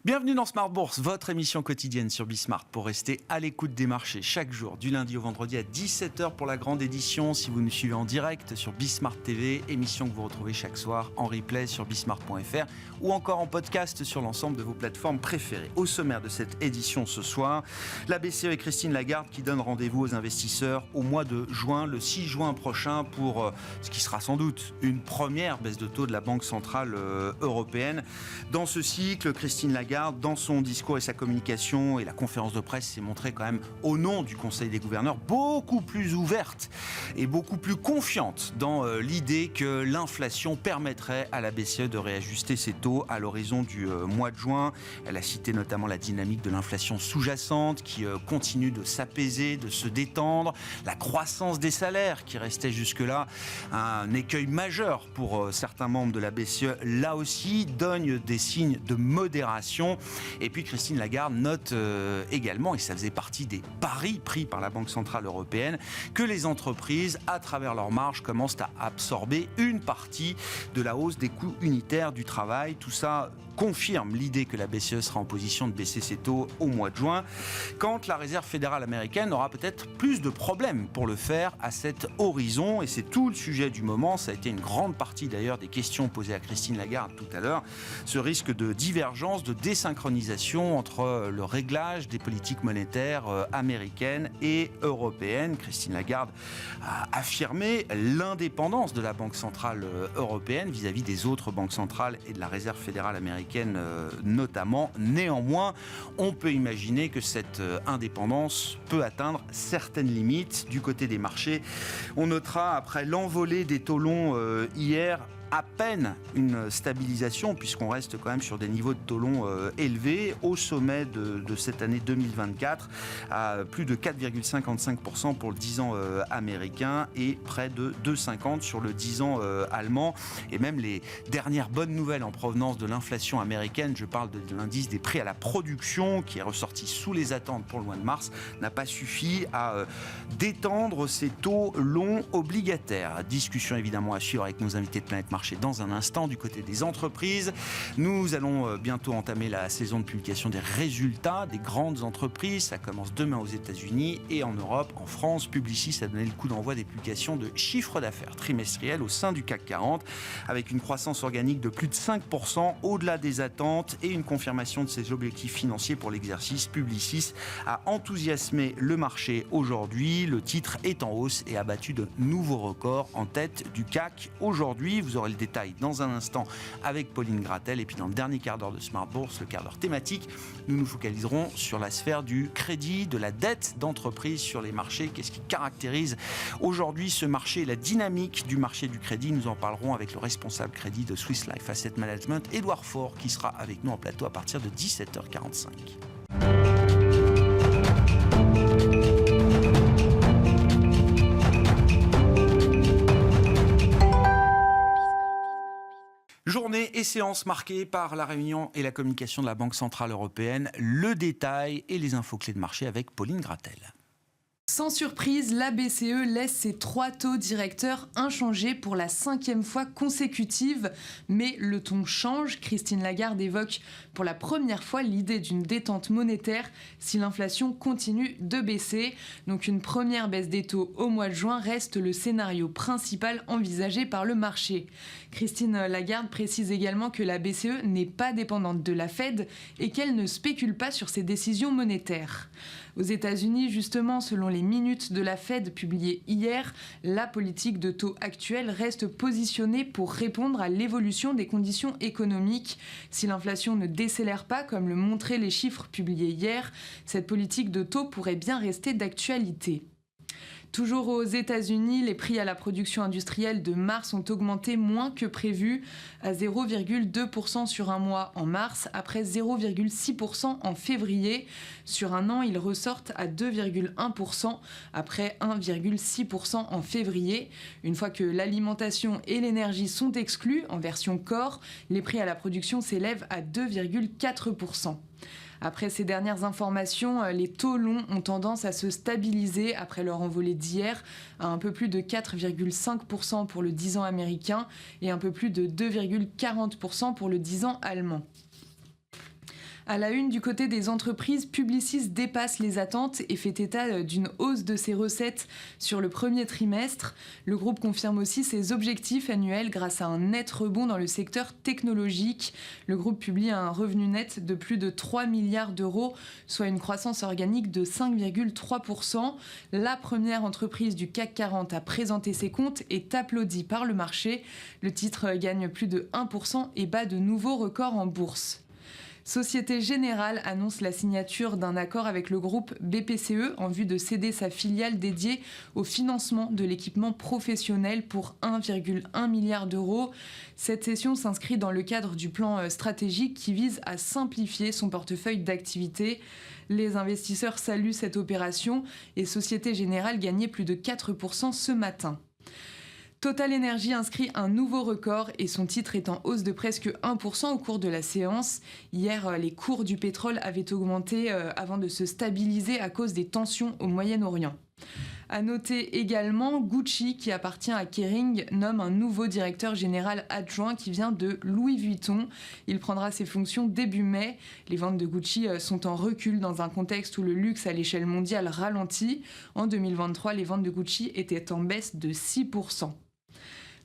Bienvenue dans Smart Bourse, votre émission quotidienne sur Bismart pour rester à l'écoute des marchés chaque jour, du lundi au vendredi à 17h pour la grande édition. Si vous nous suivez en direct sur Bismart TV, émission que vous retrouvez chaque soir en replay sur bismart.fr ou encore en podcast sur l'ensemble de vos plateformes préférées. Au sommaire de cette édition ce soir, la BCE et Christine Lagarde qui donnent rendez-vous aux investisseurs au mois de juin, le 6 juin prochain, pour ce qui sera sans doute une première baisse de taux de la Banque Centrale Européenne. Dans ce cycle, Christine Lagarde, dans son discours et sa communication et la conférence de presse, s'est montrée quand même, au nom du Conseil des gouverneurs, beaucoup plus ouverte et beaucoup plus confiante dans l'idée que l'inflation permettrait à la BCE de réajuster ses taux à l'horizon du mois de juin. Elle a cité notamment la dynamique de l'inflation sous-jacente qui continue de s'apaiser, de se détendre, la croissance des salaires qui restait jusque-là un écueil majeur pour certains membres de la BCE, là aussi donne des signes de modération. Et puis Christine Lagarde note également, et ça faisait partie des paris pris par la Banque Centrale Européenne, que les entreprises, à travers leurs marges, commencent à absorber une partie de la hausse des coûts unitaires du travail. Tout ça confirme l'idée que la BCE sera en position de baisser ses taux au mois de juin, quand la Réserve fédérale américaine aura peut-être plus de problèmes pour le faire à cet horizon. Et c'est tout le sujet du moment. Ça a été une grande partie d'ailleurs des questions posées à Christine Lagarde tout à l'heure. Ce risque de divergence, de désynchronisation entre le réglage des politiques monétaires américaines et européennes. Christine Lagarde a affirmé l'indépendance de la Banque Centrale Européenne vis-à-vis des autres banques centrales et de la Réserve fédérale américaine notamment. Néanmoins, on peut imaginer que cette indépendance peut atteindre certaines limites. Du côté des marchés, on notera, après l'envolée des taux longs hier, à peine une stabilisation, puisqu'on reste quand même sur des niveaux de taux longs élevés au sommet de cette année 2024, à plus de 4,55% pour le 10 ans américain et près de 2,50 sur le 10 ans allemand. Et même les dernières bonnes nouvelles en provenance de l'inflation américaine, je parle de l'indice des prix à la production qui est ressorti sous les attentes pour le mois de mars, n'a pas suffi à détendre ces taux longs obligataires. Discussion évidemment à suivre avec nos invités de Planète Marché dans un instant. Du côté des entreprises, nous allons bientôt entamer la saison de publication des résultats des grandes entreprises. Ça commence demain aux États-Unis et en Europe. En France, Publicis a donné le coup d'envoi des publications de chiffre d'affaires trimestriel au sein du CAC 40, avec une croissance organique de plus de 5% au-delà des attentes et une confirmation de ses objectifs financiers pour l'exercice. Publicis a enthousiasmé le marché aujourd'hui. Le titre est en hausse et a battu de nouveaux records en tête du CAC aujourd'hui. Vous aurez le détail dans un instant avec Pauline Gratel. Et puis dans le dernier quart d'heure de Smart Bourse, le quart d'heure thématique, nous nous focaliserons sur la sphère du crédit, de la dette d'entreprise sur les marchés. Qu'est-ce qui caractérise aujourd'hui ce marché, la dynamique du marché du crédit? Nous en parlerons avec le responsable crédit de Swiss Life Asset Management, Édouard Faure, qui sera avec nous en plateau à partir de 17h45. Journée et séance marquée par la réunion et la communication de la Banque Centrale Européenne. Le détail et les infos clés de marché avec Pauline Gratel. Sans surprise, la BCE laisse ses 3 taux directeurs inchangés pour la 5e fois consécutive. Mais le ton change. Christine Lagarde évoque pour la première fois l'idée d'une détente monétaire si l'inflation continue de baisser. Donc une première baisse des taux au mois de juin reste le scénario principal envisagé par le marché. Christine Lagarde précise également que la BCE n'est pas dépendante de la Fed et qu'elle ne spécule pas sur ses décisions monétaires. Aux États-Unis, justement, selon les minutes de la Fed publiées hier, la politique de taux actuelle reste positionnée pour répondre à l'évolution des conditions économiques. Si l'inflation ne décélère pas, comme le montraient les chiffres publiés hier, cette politique de taux pourrait bien rester d'actualité. Toujours aux États-Unis, les prix à la production industrielle de mars ont augmenté moins que prévu, à 0,2% sur un mois en mars, après 0,6% en février. Sur un an, ils ressortent à 2,1%, après 1,6% en février. Une fois que l'alimentation et l'énergie sont exclus, en version corps, les prix à la production s'élèvent à 2,4%. Après ces dernières informations, les taux longs ont tendance à se stabiliser après leur envolée d'hier, à un peu plus de 4,5% pour le 10 ans américain et un peu plus de 2,40% pour le 10 ans allemand. À la une du côté des entreprises, Publicis dépasse les attentes et fait état d'une hausse de ses recettes sur le premier trimestre. Le groupe confirme aussi ses objectifs annuels grâce à un net rebond dans le secteur technologique. Le groupe publie un revenu net de plus de 3 milliards d'euros, soit une croissance organique de 5,3%. La première entreprise du CAC 40 à présenter ses comptes est applaudie par le marché. Le titre gagne plus de 1% et bat de nouveaux records en bourse. Société Générale annonce la signature d'un accord avec le groupe BPCE en vue de céder sa filiale dédiée au financement de l'équipement professionnel pour 1,1 milliard d'euros. Cette cession s'inscrit dans le cadre du plan stratégique qui vise à simplifier son portefeuille d'activités. Les investisseurs saluent cette opération et Société Générale gagnait plus de 4% ce matin. Total Energy inscrit un nouveau record et son titre est en hausse de presque 1% au cours de la séance. Hier, les cours du pétrole avaient augmenté avant de se stabiliser à cause des tensions au Moyen-Orient. À noter également, Gucci, qui appartient à Kering, nomme un nouveau directeur général adjoint qui vient de Louis Vuitton. Il prendra ses fonctions début mai. Les ventes de Gucci sont en recul dans un contexte où le luxe à l'échelle mondiale ralentit. En 2023, les ventes de Gucci étaient en baisse de 6%.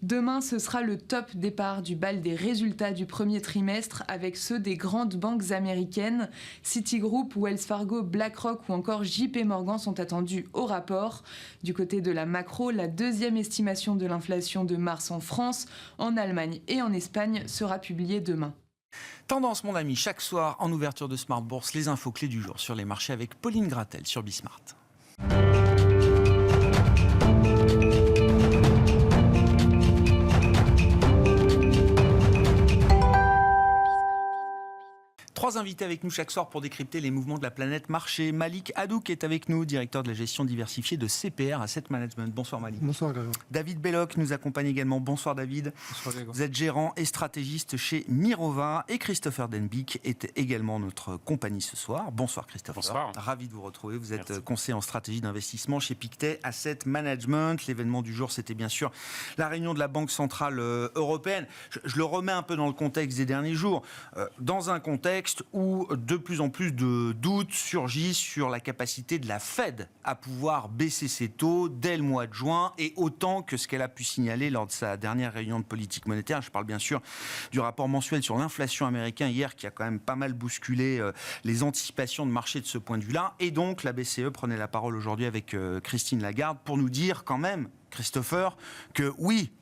Demain, ce sera le top départ du bal des résultats du premier trimestre avec ceux des grandes banques américaines. Citigroup, Wells Fargo, BlackRock ou encore JP Morgan sont attendus au rapport. Du côté de la macro, la deuxième estimation de l'inflation de mars en France, en Allemagne et en Espagne sera publiée demain. Tendance, mon ami, chaque soir en ouverture de Smart Bourse, les infos clés du jour sur les marchés avec Pauline Gratel sur Bismart. Trois invités avec nous chaque soir pour décrypter les mouvements de la planète marché. Malik Hadouk est avec nous, directeur de la gestion diversifiée de CPR Asset Management. Bonsoir Malik. Bonsoir Grégoire. David Belloc nous accompagne également. Bonsoir David. Bonsoir Grégoire. Vous êtes gérant et stratégiste chez Mirova et Christopher Denbick est également notre compagnie ce soir. Bonsoir Christopher. Bonsoir. Ravi de vous retrouver. Vous êtes Merci. conseiller en stratégie d'investissement chez Pictet Asset Management. L'événement du jour, c'était bien sûr la réunion de la Banque Centrale Européenne. Je le remets un peu dans le contexte des derniers jours. Dans un contexte où de plus en plus de doutes surgissent sur la capacité de la Fed à pouvoir baisser ses taux dès le mois de juin et autant que ce qu'elle a pu signaler lors de sa dernière réunion de politique monétaire. Je parle bien sûr du rapport mensuel sur l'inflation américain hier qui a quand même pas mal bousculé les anticipations de marché de ce point de vue-là. Et donc la BCE prenait la parole aujourd'hui avec Christine Lagarde pour nous dire quand même, Christopher, que oui,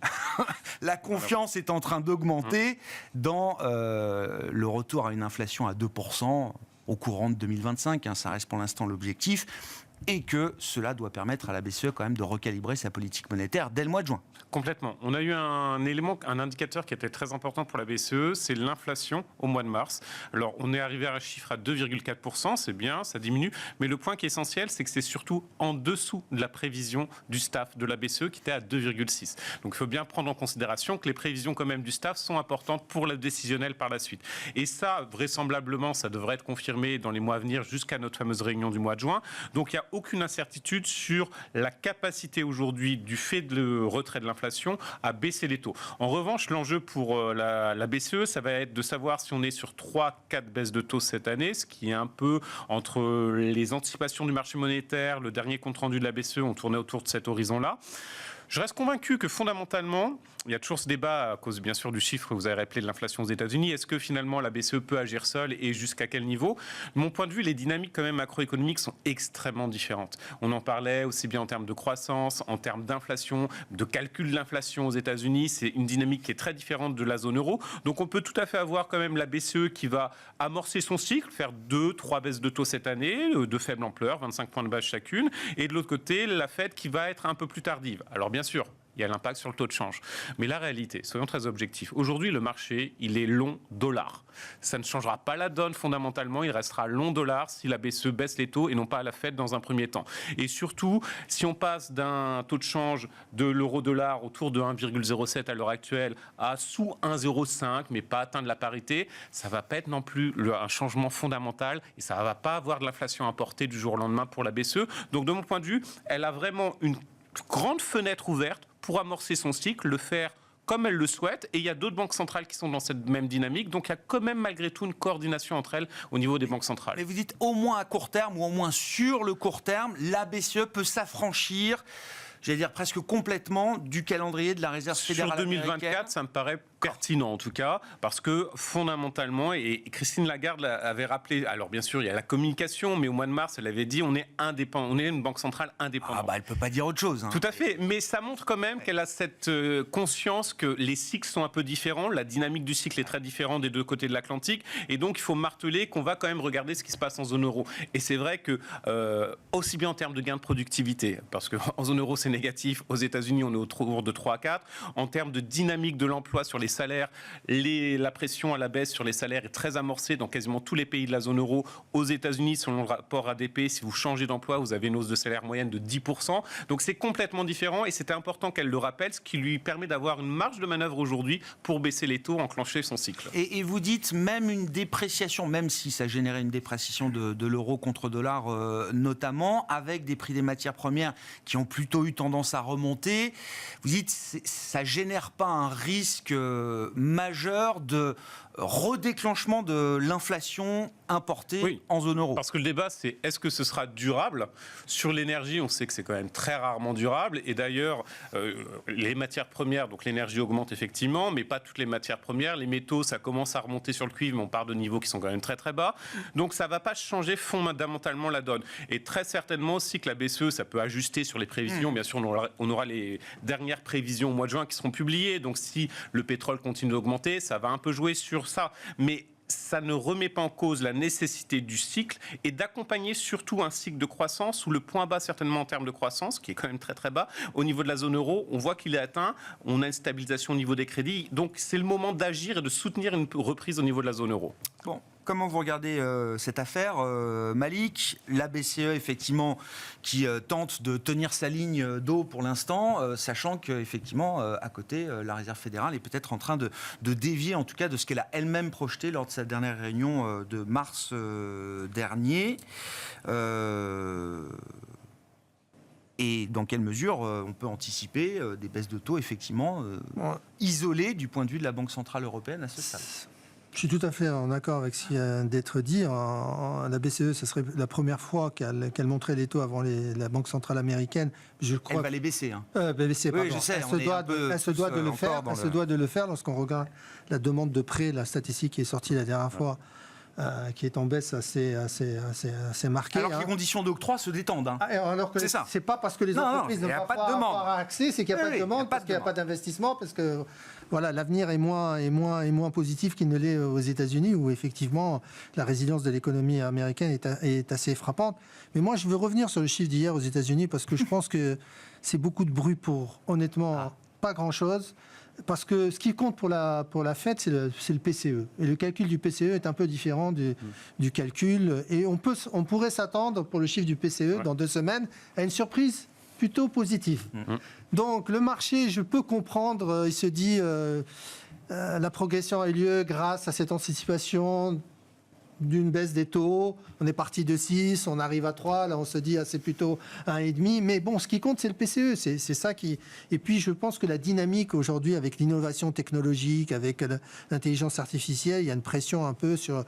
la confiance est en train d'augmenter dans le retour à une inflation à 2% au courant de 2025, ça reste pour l'instant l'objectif, et que cela doit permettre à la BCE quand même de recalibrer sa politique monétaire dès le mois de juin. Complètement. On a eu un élément, un indicateur qui était très important pour la BCE, c'est l'inflation au mois de mars. Alors, on est arrivé à un chiffre à 2,4%, c'est bien, ça diminue, mais le point qui est essentiel, c'est que c'est surtout en dessous de la prévision du staff de la BCE qui était à 2,6. Donc, il faut bien prendre en considération que les prévisions quand même du staff sont importantes pour la décisionnelle par la suite. Et ça, vraisemblablement, ça devrait être confirmé dans les mois à venir jusqu'à notre fameuse réunion du mois de juin. Donc, il n'y a aucune incertitude sur la capacité aujourd'hui, du fait de le retrait de l'inflation, à baisser les taux. En revanche, l'enjeu pour la BCE, ça va être de savoir si on est sur 3-4 baisses de taux cette année, ce qui est un peu entre les anticipations du marché monétaire, le dernier compte-rendu de la BCE, on tournait autour de cet horizon-là. Je reste convaincu que fondamentalement, il y a toujours ce débat à cause bien sûr du chiffre que vous avez rappelé de l'inflation aux États-Unis. Est-ce que finalement la BCE peut agir seule et jusqu'à quel niveau ? De mon point de vue, les dynamiques quand même macroéconomiques sont extrêmement différentes. On en parlait aussi bien en termes de croissance, en termes d'inflation, de calcul de l'inflation aux États-Unis. C'est une dynamique qui est très différente de la zone euro. Donc on peut tout à fait avoir quand même la BCE qui va amorcer son cycle, faire 2-3 baisses de taux cette année, de faible ampleur, 25 points de base chacune. Et de l'autre côté, la Fed qui va être un peu plus tardive. Alors bien sûr, il y a l'impact sur le taux de change. Mais la réalité, soyons très objectifs, aujourd'hui le marché, il est long dollar. Ça ne changera pas la donne fondamentalement, il restera long dollar si la BCE baisse les taux et non pas à la Fed dans un premier temps. Et surtout, si on passe d'un taux de change de l'euro-dollar autour de 1,07 à l'heure actuelle à sous 1,05, mais pas atteindre la parité, ça ne va pas être non plus un changement fondamental et ça ne va pas avoir de l'inflation importée du jour au lendemain pour la BCE. Donc de mon point de vue, elle a vraiment une grande fenêtre ouverte pour amorcer son cycle, le faire comme elles le souhaitent, et il y a d'autres banques centrales qui sont dans cette même dynamique, donc il y a quand même malgré tout une coordination entre elles au niveau des banques centrales. Mais vous dites au moins à court terme, ou au moins sur le court terme, la BCE peut s'affranchir, j'allais dire presque complètement, du calendrier de la Réserve fédérale américaine. Sur 2024, ça me paraît pertinent en tout cas, parce que fondamentalement, et Christine Lagarde avait rappelé, alors bien sûr il y a la communication, mais au mois de mars elle avait dit on est indépendant, on est une banque centrale indépendante. Ah bah elle peut pas dire autre chose. Hein. Tout à fait, mais ça montre quand même qu'elle a cette conscience que les cycles sont un peu différents, la dynamique du cycle est très différente des deux côtés de l'Atlantique, et donc il faut marteler qu'on va quand même regarder ce qui se passe en zone euro. Et c'est vrai que aussi bien en termes de gains de productivité, parce qu'en zone euro c'est négatif, aux États-Unis on est autour de 3 à 4, en termes de dynamique de l'emploi sur les salaires, la pression à la baisse sur les salaires est très amorcée dans quasiment tous les pays de la zone euro. Aux États-Unis, selon le rapport ADP, si vous changez d'emploi, vous avez une hausse de salaire moyenne de 10%. Donc c'est complètement différent et c'était important qu'elle le rappelle, ce qui lui permet d'avoir une marge de manœuvre aujourd'hui pour baisser les taux, enclencher son cycle. Et vous dites même une dépréciation, même si ça générait une dépréciation de l'euro contre dollar notamment, avec des prix des matières premières qui ont plutôt eu tendance à remonter, vous dites ça génère pas un risque majeur de redéclenchement de l'inflation importée en zone euro. Parce que le débat, c'est est-ce que ce sera durable ? Sur l'énergie, on sait que c'est quand même très rarement durable. Et d'ailleurs, les matières premières, donc l'énergie augmente effectivement, mais pas toutes les matières premières. Les métaux, ça commence à remonter sur le cuivre, mais on part de niveaux qui sont quand même très très bas. Donc ça ne va pas changer fondamentalement la donne. Et très certainement aussi que la BCE, ça peut ajuster sur les prévisions. Bien sûr, on aura les dernières prévisions au mois de juin qui seront publiées. Donc si le pétrole continue d'augmenter, ça va un peu jouer sur ça, mais ça ne remet pas en cause la nécessité du cycle et d'accompagner surtout un cycle de croissance où le point bas certainement en termes de croissance, qui est quand même très très bas, au niveau de la zone euro, on voit qu'il est atteint, on a une stabilisation au niveau des crédits, donc c'est le moment d'agir et de soutenir une reprise au niveau de la zone euro. Bon. Comment vous regardez cette affaire, Malik ? La BCE, effectivement, qui tente de tenir sa ligne d'eau pour l'instant, sachant qu'effectivement, à côté, la Réserve fédérale est peut-être en train de dévier, en tout cas, de ce qu'elle a elle-même projeté lors de sa dernière réunion de mars dernier. Et dans quelle mesure on peut anticiper des baisses de taux, effectivement, isolées du point de vue de la Banque centrale européenne à ce stade ? Je suis tout à fait en accord avec ce qui vient d'être dit. La BCE, ce serait la première fois qu'elle montrait les taux avant la Banque centrale américaine. Je crois elle va les baisser. Hein. baisser, pardon. Oui, je sais, elle se doit de le faire. Elle se doit de le faire lorsqu'on regarde la demande de prêt, la statistique qui est sortie la dernière fois. Qui est en baisse assez marquée. Alors que les conditions d'octroi se détendent. Hein. Alors que c'est pas parce que les entreprises ne vont pas avoir accès, c'est qu'il n'y a pas de demande, parce qu'il n'y a pas d'investissement, parce que voilà, l'avenir est moins positif qu'il ne l'est aux États-Unis, où effectivement la résilience de l'économie américaine est assez frappante. Mais moi, je veux revenir sur le chiffre d'hier aux États-Unis, parce que je pense que c'est beaucoup de bruit pour, honnêtement, pas grand-chose. Parce que ce qui compte pour la Fed, c'est le PCE. Et le calcul du PCE est un peu différent du calcul. Et on pourrait s'attendre, pour le chiffre du PCE, dans 2 semaines, à une surprise plutôt positive. Donc le marché, je peux comprendre, il se dit la progression a eu lieu grâce à cette anticipation d'une baisse des taux. On est parti de 6, on arrive à 3, là on se dit c'est plutôt 1,5. Mais bon, ce qui compte, c'est le PCE. C'est ça qui... Et puis je pense que la dynamique aujourd'hui, avec l'innovation technologique, avec l'intelligence artificielle, il y a une pression un peu sur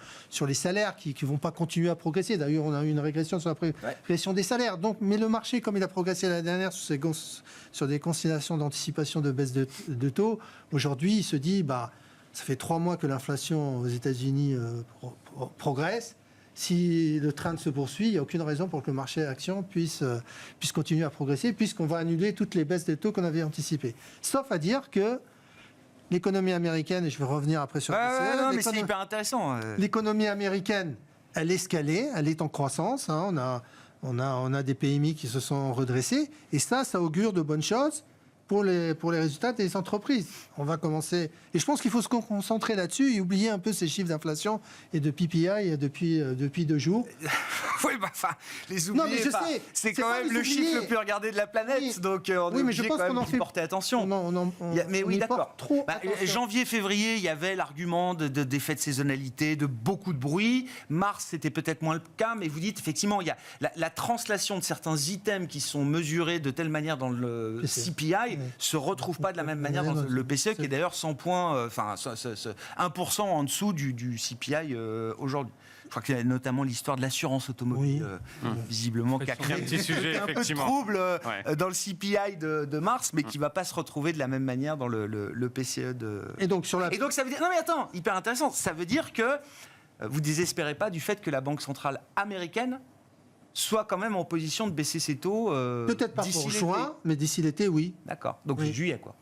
les salaires qui ne vont pas continuer à progresser. D'ailleurs, on a eu une régression sur la progression des salaires. Donc, mais le marché, comme il a progressé l'année dernière sur des considérations d'anticipation de baisse de taux, aujourd'hui, il se dit... Ça fait 3 mois que l'inflation aux États-Unis progresse. Si le train se poursuit, il n'y a aucune raison pour que le marché actions puisse continuer à progresser, puisqu'on va annuler toutes les baisses de taux qu'on avait anticipées. Sauf à dire que l'économie américaine, et je vais revenir après sur mais c'est hyper intéressant. L'économie américaine, elle est scalée, elle est en croissance. Hein, on a des PMI qui se sont redressés, et ça augure de bonnes choses pour les résultats des entreprises. On va commencer... Et je pense qu'il faut se concentrer là-dessus et oublier un peu ces chiffres d'inflation et de PPI depuis 2 jours. Oui, les oublier, non, mais je sais, c'est quand même le chiffre le plus regardé de la planète, oui, donc on est obligé quand même d'y porter attention. Mais oui, d'accord. Janvier, février, il y avait l'argument d'effet de saisonnalité, de beaucoup de bruit. Mars, c'était peut-être moins le cas, mais vous dites, effectivement, il y a la translation de certains items qui sont mesurés de telle manière dans le CPI CPI se retrouve pas de la même manière dans le PCE, qui est d'ailleurs 100 points, 1% en dessous du CPI aujourd'hui. Je crois qu'il y a notamment l'histoire de l'assurance automobile, visiblement, qui a créé un petit sujet, un peu de trouble dans le CPI de mars, mais qui ne va pas se retrouver de la même manière dans le PCE de... Et donc, ça veut dire... Non mais attends, hyper intéressant. Ça veut dire que vous ne désespérez pas du fait que la Banque centrale américaine soit quand même en position de baisser ses taux peut-être pas pour juin, mais d'ici l'été, oui. D'accord. Donc juillet, quoi.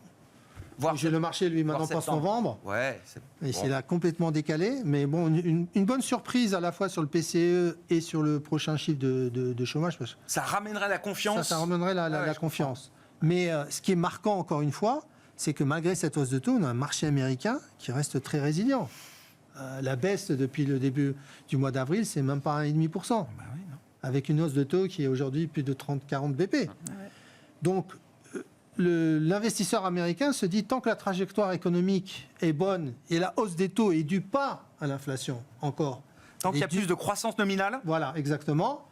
Le marché, lui, maintenant pense novembre. Ouais, c'est là complètement décalé. Mais bon, une bonne surprise à la fois sur le PCE et sur le prochain chiffre de chômage. Parce que ça ramènerait la confiance. Ça ramènerait la confiance. Mais ce qui est marquant, encore une fois, c'est que malgré cette hausse de taux, on a un marché américain qui reste très résilient. La baisse depuis le début du mois d'avril, c'est même pas 1,5%. Avec une hausse de taux qui est aujourd'hui plus de 30-40 BP. Donc, l'investisseur américain se dit tant que la trajectoire économique est bonne et la hausse des taux est due pas à l'inflation encore. Tant qu'il y a plus de croissance nominale. Voilà, exactement.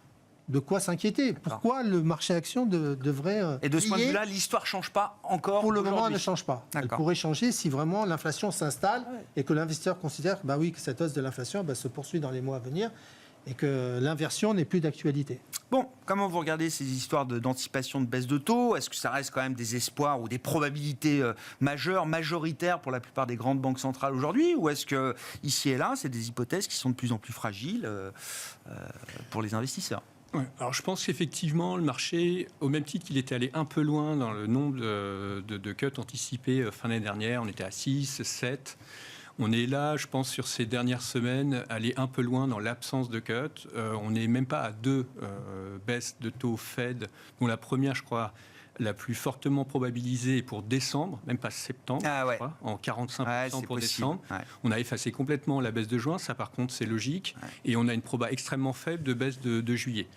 De quoi s'inquiéter? Pourquoi le marché action devrait... Et de ce point de vue-là, l'histoire ne change pas encore? Pour le moment, elle ne change pas. Elle pourrait changer si vraiment l'inflation s'installe et que l'investisseur considère que cette hausse de l'inflation se poursuit dans les mois à venir et que l'inversion n'est plus d'actualité. Bon, comment vous regardez ces histoires d'anticipation de baisse de taux? Est-ce que ça reste quand même des espoirs ou des probabilités majeures, majoritaires pour la plupart des grandes banques centrales aujourd'hui? Ou est-ce que, ici et là, c'est des hypothèses qui sont de plus en plus fragiles pour les investisseurs? Ouais, alors je pense qu'effectivement, le marché, au même titre qu'il était allé un peu loin dans le nombre de cuts anticipés fin d'année dernière, on était à 6, 7... On est là, je pense, sur ces dernières semaines, aller un peu loin dans l'absence de cut. On n'est même pas à 2 baisses de taux Fed, dont la première, je crois, la plus fortement probabilisée est pour décembre, même pas septembre, je crois, en 45% pour décembre. Ouais. On a effacé complètement la baisse de juin, ça par contre c'est logique, et on a une proba extrêmement faible de baisse de juillet.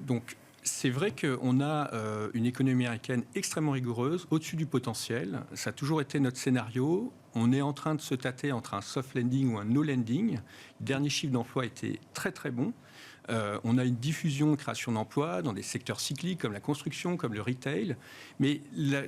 Donc c'est vrai qu'on a une économie américaine extrêmement rigoureuse, au-dessus du potentiel. Ça a toujours été notre scénario. On est en train de se tâter entre un soft landing ou un no landing. Le dernier chiffre d'emploi était très très bon. On a une diffusion, création d'emplois dans des secteurs cycliques comme la construction, comme le retail. Mais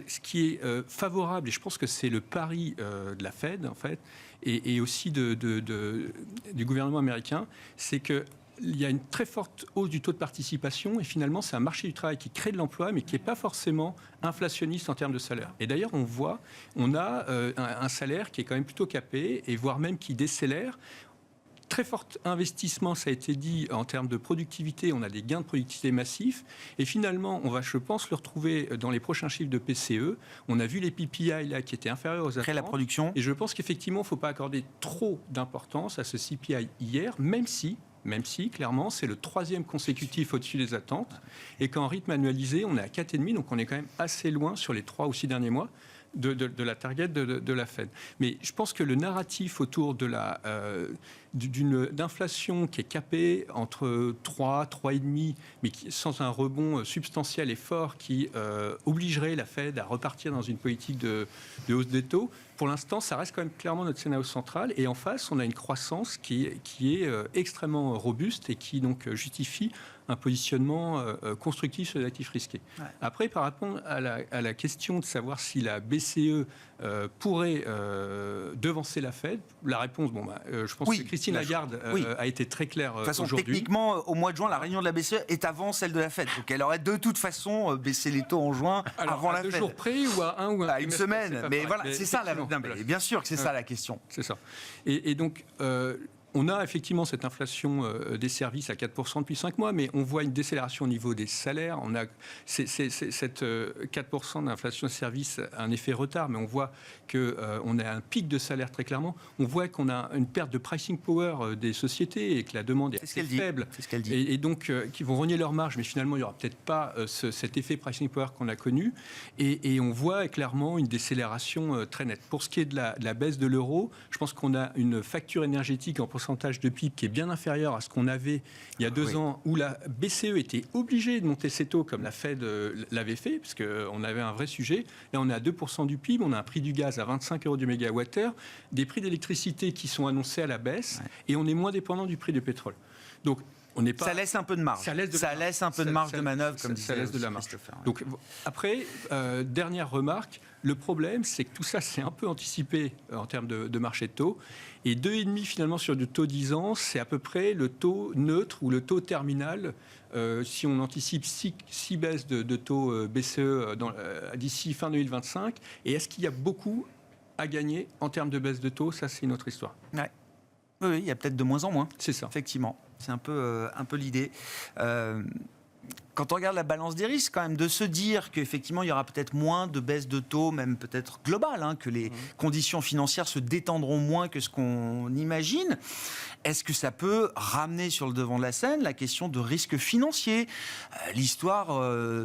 ce qui est favorable, et je pense que c'est le pari de la Fed en fait, et aussi du gouvernement américain, c'est que il y a une très forte hausse du taux de participation et finalement, c'est un marché du travail qui crée de l'emploi mais qui n'est pas forcément inflationniste en termes de salaire. Et d'ailleurs, on a un salaire qui est quand même plutôt capé et voire même qui décélère. Très fort investissement, ça a été dit, en termes de productivité. On a des gains de productivité massifs. Et finalement, on va, je pense, le retrouver dans les prochains chiffres de PCE. On a vu les PPI là, qui étaient inférieurs aux attentes. Créer la production. Et je pense qu'effectivement, il ne faut pas accorder trop d'importance à ce CPI hier, même si, clairement, c'est le 3e consécutif au-dessus des attentes, et qu'en rythme annualisé, on est à 4,5, donc on est quand même assez loin sur les 3 ou 6 derniers mois de la target de la Fed. Mais je pense que le narratif autour d'inflation qui est capée entre 3, 3,5, mais sans un rebond substantiel et fort qui obligerait la Fed à repartir dans une politique de hausse des taux, pour l'instant, ça reste quand même clairement notre scénario central. Et en face, on a une croissance qui est extrêmement robuste et qui donc justifie un positionnement constructif sur les actifs risqués. Ouais. Après, par rapport à la question de savoir si la BCE pourrait devancer la Fed, la réponse, je pense que Christine Lagarde a été très claire aujourd'hui. De toute façon, techniquement, au mois de juin, la réunion de la BCE est avant celle de la Fed. Donc elle aurait de toute façon baissé les taux en juin avant la Fed. À 2 jours près ou à 1 ou à une semaine. Mais voilà, c'est ça la bien sûr que c'est ça la question. C'est ça. Et donc, on a effectivement cette inflation des services à 4% depuis 5 mois, mais on voit une décélération au niveau des salaires. On a cette 4% d'inflation des services a un effet retard, mais on voit qu'on a un pic de salaire très clairement. On voit qu'on a une perte de pricing power des sociétés et que la demande est assez faible. C'est ce qu'elle dit. Et donc, qui vont rogner leur marge, mais finalement, il n'y aura peut-être pas cet effet pricing power qu'on a connu. Et on voit clairement une décélération très nette. Pour ce qui est de la baisse de l'euro, je pense qu'on a une facture énergétique en pourcentage de PIB qui est bien inférieur à ce qu'on avait il y a 2 ans, où la BCE était obligée de monter ses taux comme la Fed l'avait fait, parce qu'on avait un vrai sujet. Là, on est à 2% du PIB, on a un prix du gaz à 25 € du mégawattheure, des prix d'électricité qui sont annoncés à la baisse, et on est moins dépendant du prix du pétrole. Donc, Ça laisse un peu de marge. Ça laisse un peu de marge de manœuvre, comme disait Christopher. Donc, après, dernière remarque, le problème, c'est que tout ça, c'est un peu anticipé en termes de marché de taux. Et 2,5 finalement sur du taux 10 ans, c'est à peu près le taux neutre ou le taux terminal. Si on anticipe 6 baisses de taux BCE d'ici fin 2025. Et est-ce qu'il y a beaucoup à gagner en termes de baisse de taux? Ça, c'est une autre histoire. Ouais. Oui, il y a peut-être de moins en moins. C'est ça. Effectivement. C'est un peu l'idée. Quand on regarde la balance des risques, quand même, de se dire qu'effectivement, il y aura peut-être moins de baisse de taux, même peut-être globale, que les conditions financières se détendront moins que ce qu'on imagine, est-ce que ça peut ramener sur le devant de la scène la question de risque financier? L'histoire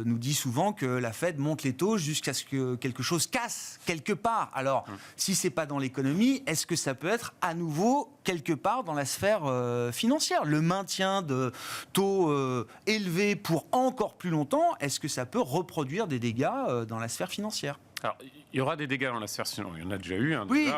nous dit souvent que la Fed monte les taux jusqu'à ce que quelque chose casse quelque part. Alors, si ce n'est pas dans l'économie, est-ce que ça peut être à nouveau quelque part dans la sphère financière? Le maintien de taux élevés pour encore plus longtemps, est-ce que ça peut reproduire des dégâts dans la sphère financière? Alors, il y aura des dégâts dans la sphère financière. Il y en a déjà eu. Oui.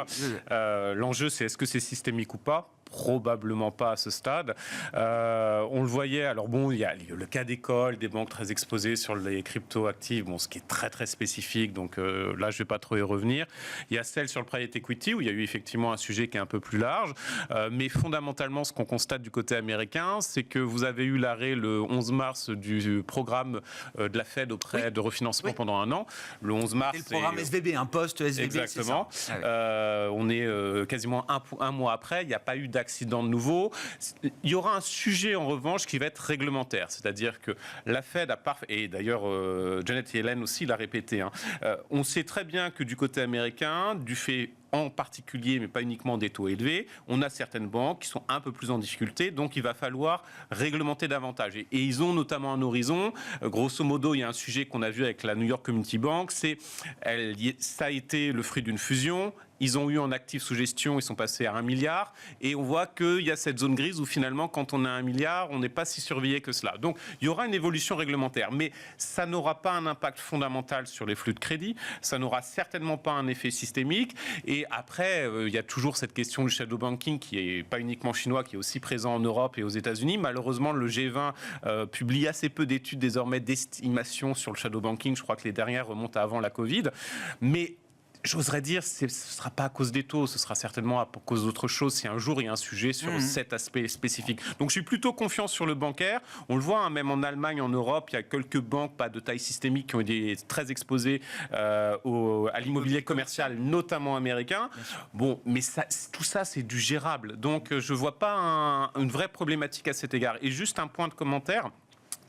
L'enjeu, c'est est-ce que c'est systémique ou pas? Probablement pas à ce stade. On le voyait, alors bon, il y a le cas d'école, des banques très exposées sur les crypto-actifs, bon, ce qui est très très spécifique, donc là je vais pas trop y revenir. Il y a celle sur le private equity, où il y a eu effectivement un sujet qui est un peu plus large, mais fondamentalement ce qu'on constate du côté américain, c'est que vous avez eu l'arrêt le 11 mars du programme de la Fed auprès de refinancement pendant un an. Le 11 mars... C'est le programme SVB, un poste SVB. Exactement. C'est ça. On est quasiment un mois après, il n'y a pas eu d'accident de nouveau. Il y aura un sujet en revanche qui va être réglementaire, c'est-à-dire que la Fed a et d'ailleurs Janet Yellen aussi l'a répété, on sait très bien que du côté américain, du fait en particulier, mais pas uniquement des taux élevés, on a certaines banques qui sont un peu plus en difficulté, donc il va falloir réglementer davantage. Et ils ont notamment un horizon. Grosso modo, il y a un sujet qu'on a vu avec la New York Community Bank, ça a été le fruit d'une fusion. Ils ont eu en actifs sous gestion, ils sont passés à 1 milliard. Et on voit qu'il y a cette zone grise où finalement, quand on a 1 milliard, on n'est pas si surveillé que cela. Donc, il y aura une évolution réglementaire. Mais ça n'aura pas un impact fondamental sur les flux de crédit. Ça n'aura certainement pas un effet systémique. Et après, il y a toujours cette question du shadow banking qui n'est pas uniquement chinois, qui est aussi présent en Europe et aux États-Unis. Malheureusement, le G20 publie assez peu d'études désormais d'estimation sur le shadow banking. Je crois que les dernières remontent à avant la Covid. Mais j'oserais dire, ce ne sera pas à cause des taux, ce sera certainement à cause d'autre chose si un jour il y a un sujet sur cet aspect spécifique. Donc je suis plutôt confiant sur le bancaire. On le voit, même en Allemagne, en Europe, il y a quelques banques, pas de taille systémique, qui ont été très exposées à l'immobilier commercial, notamment américain. Bon, mais tout ça, c'est du gérable. Donc je ne vois pas une vraie problématique à cet égard. Et juste un point de commentaire.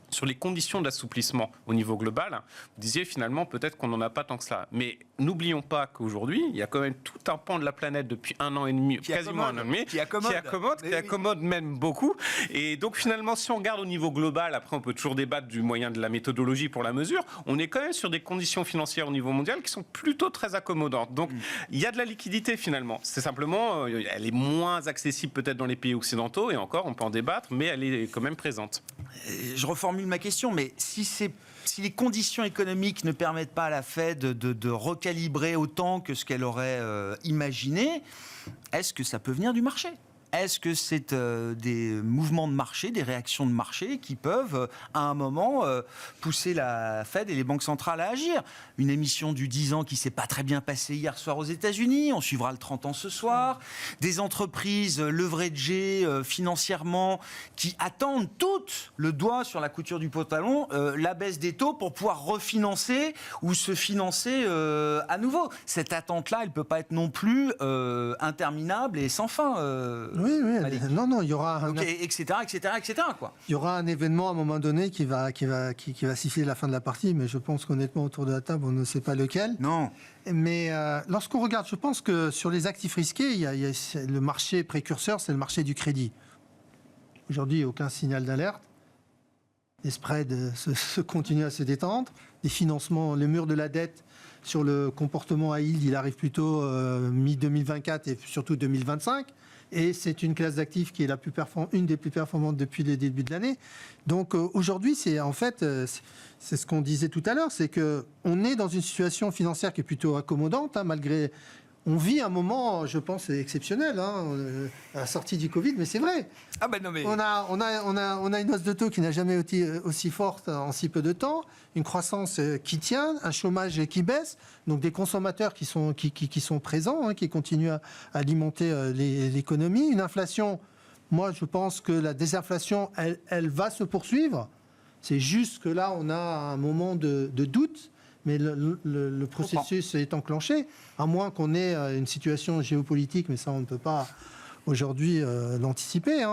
Sur les conditions d'assouplissement au niveau global, vous disiez finalement peut-être qu'on n'en a pas tant que cela. Mais n'oublions pas qu'aujourd'hui, il y a quand même tout un pan de la planète depuis 1 an et demi, quasiment 1 an et demi, qui accommode même beaucoup. Et donc finalement, si on regarde au niveau global, après on peut toujours débattre du moyen de la méthodologie pour la mesure, on est quand même sur des conditions financières au niveau mondial qui sont plutôt très accommodantes. Donc il y a de la liquidité finalement. C'est simplement, elle est moins accessible peut-être dans les pays occidentaux, et encore on peut en débattre, mais elle est quand même présente. Je reformule ma question, mais si les conditions économiques ne permettent pas à la Fed de recalibrer autant que ce qu'elle aurait imaginé, est-ce que ça peut venir du marché ? Est-ce que c'est des mouvements de marché, des réactions de marché qui peuvent, à un moment, pousser la Fed et les banques centrales à agir ? Une émission du 10 ans qui ne s'est pas très bien passée hier soir aux États-Unis, on suivra le 30 ans ce soir. Des entreprises leveragées financièrement qui attendent toutes le doigt sur la couture du pantalon, la baisse des taux pour pouvoir refinancer ou se financer à nouveau. Cette attente-là, elle ne peut pas être non plus interminable et sans fin. Oui, non, il y aura etc., quoi. Il y aura un événement à un moment donné qui va siffler la fin de la partie, mais je pense qu'honnêtement autour de la table on ne sait pas lequel. Non. Mais lorsqu'on regarde, je pense que sur les actifs risqués, il y a le marché précurseur, c'est le marché du crédit. Aujourd'hui, aucun signal d'alerte. Les spreads se continuent à se détendre. Les financements, le mur de la dette sur le comportement à yield, il arrive plutôt mi-2024 et surtout 2025. Et c'est une classe d'actifs qui est une des plus performantes depuis le début de l'année. Donc aujourd'hui, c'est ce qu'on disait tout à l'heure, c'est qu'on est dans une situation financière qui est plutôt accommodante, malgré... on vit un moment, je pense, exceptionnel, à la sortie du Covid, mais c'est vrai. Ah ben non mais... On a une hausse de taux qui n'a jamais été aussi forte en si peu de temps, une croissance qui tient, un chômage qui baisse, donc des consommateurs qui sont présents, qui continuent à alimenter l'économie, une inflation. Moi, je pense que la désinflation, elle va se poursuivre. C'est juste que là, on a un moment de doute. Mais le processus est enclenché, à moins qu'on ait une situation géopolitique, mais ça, on ne peut pas aujourd'hui l'anticiper.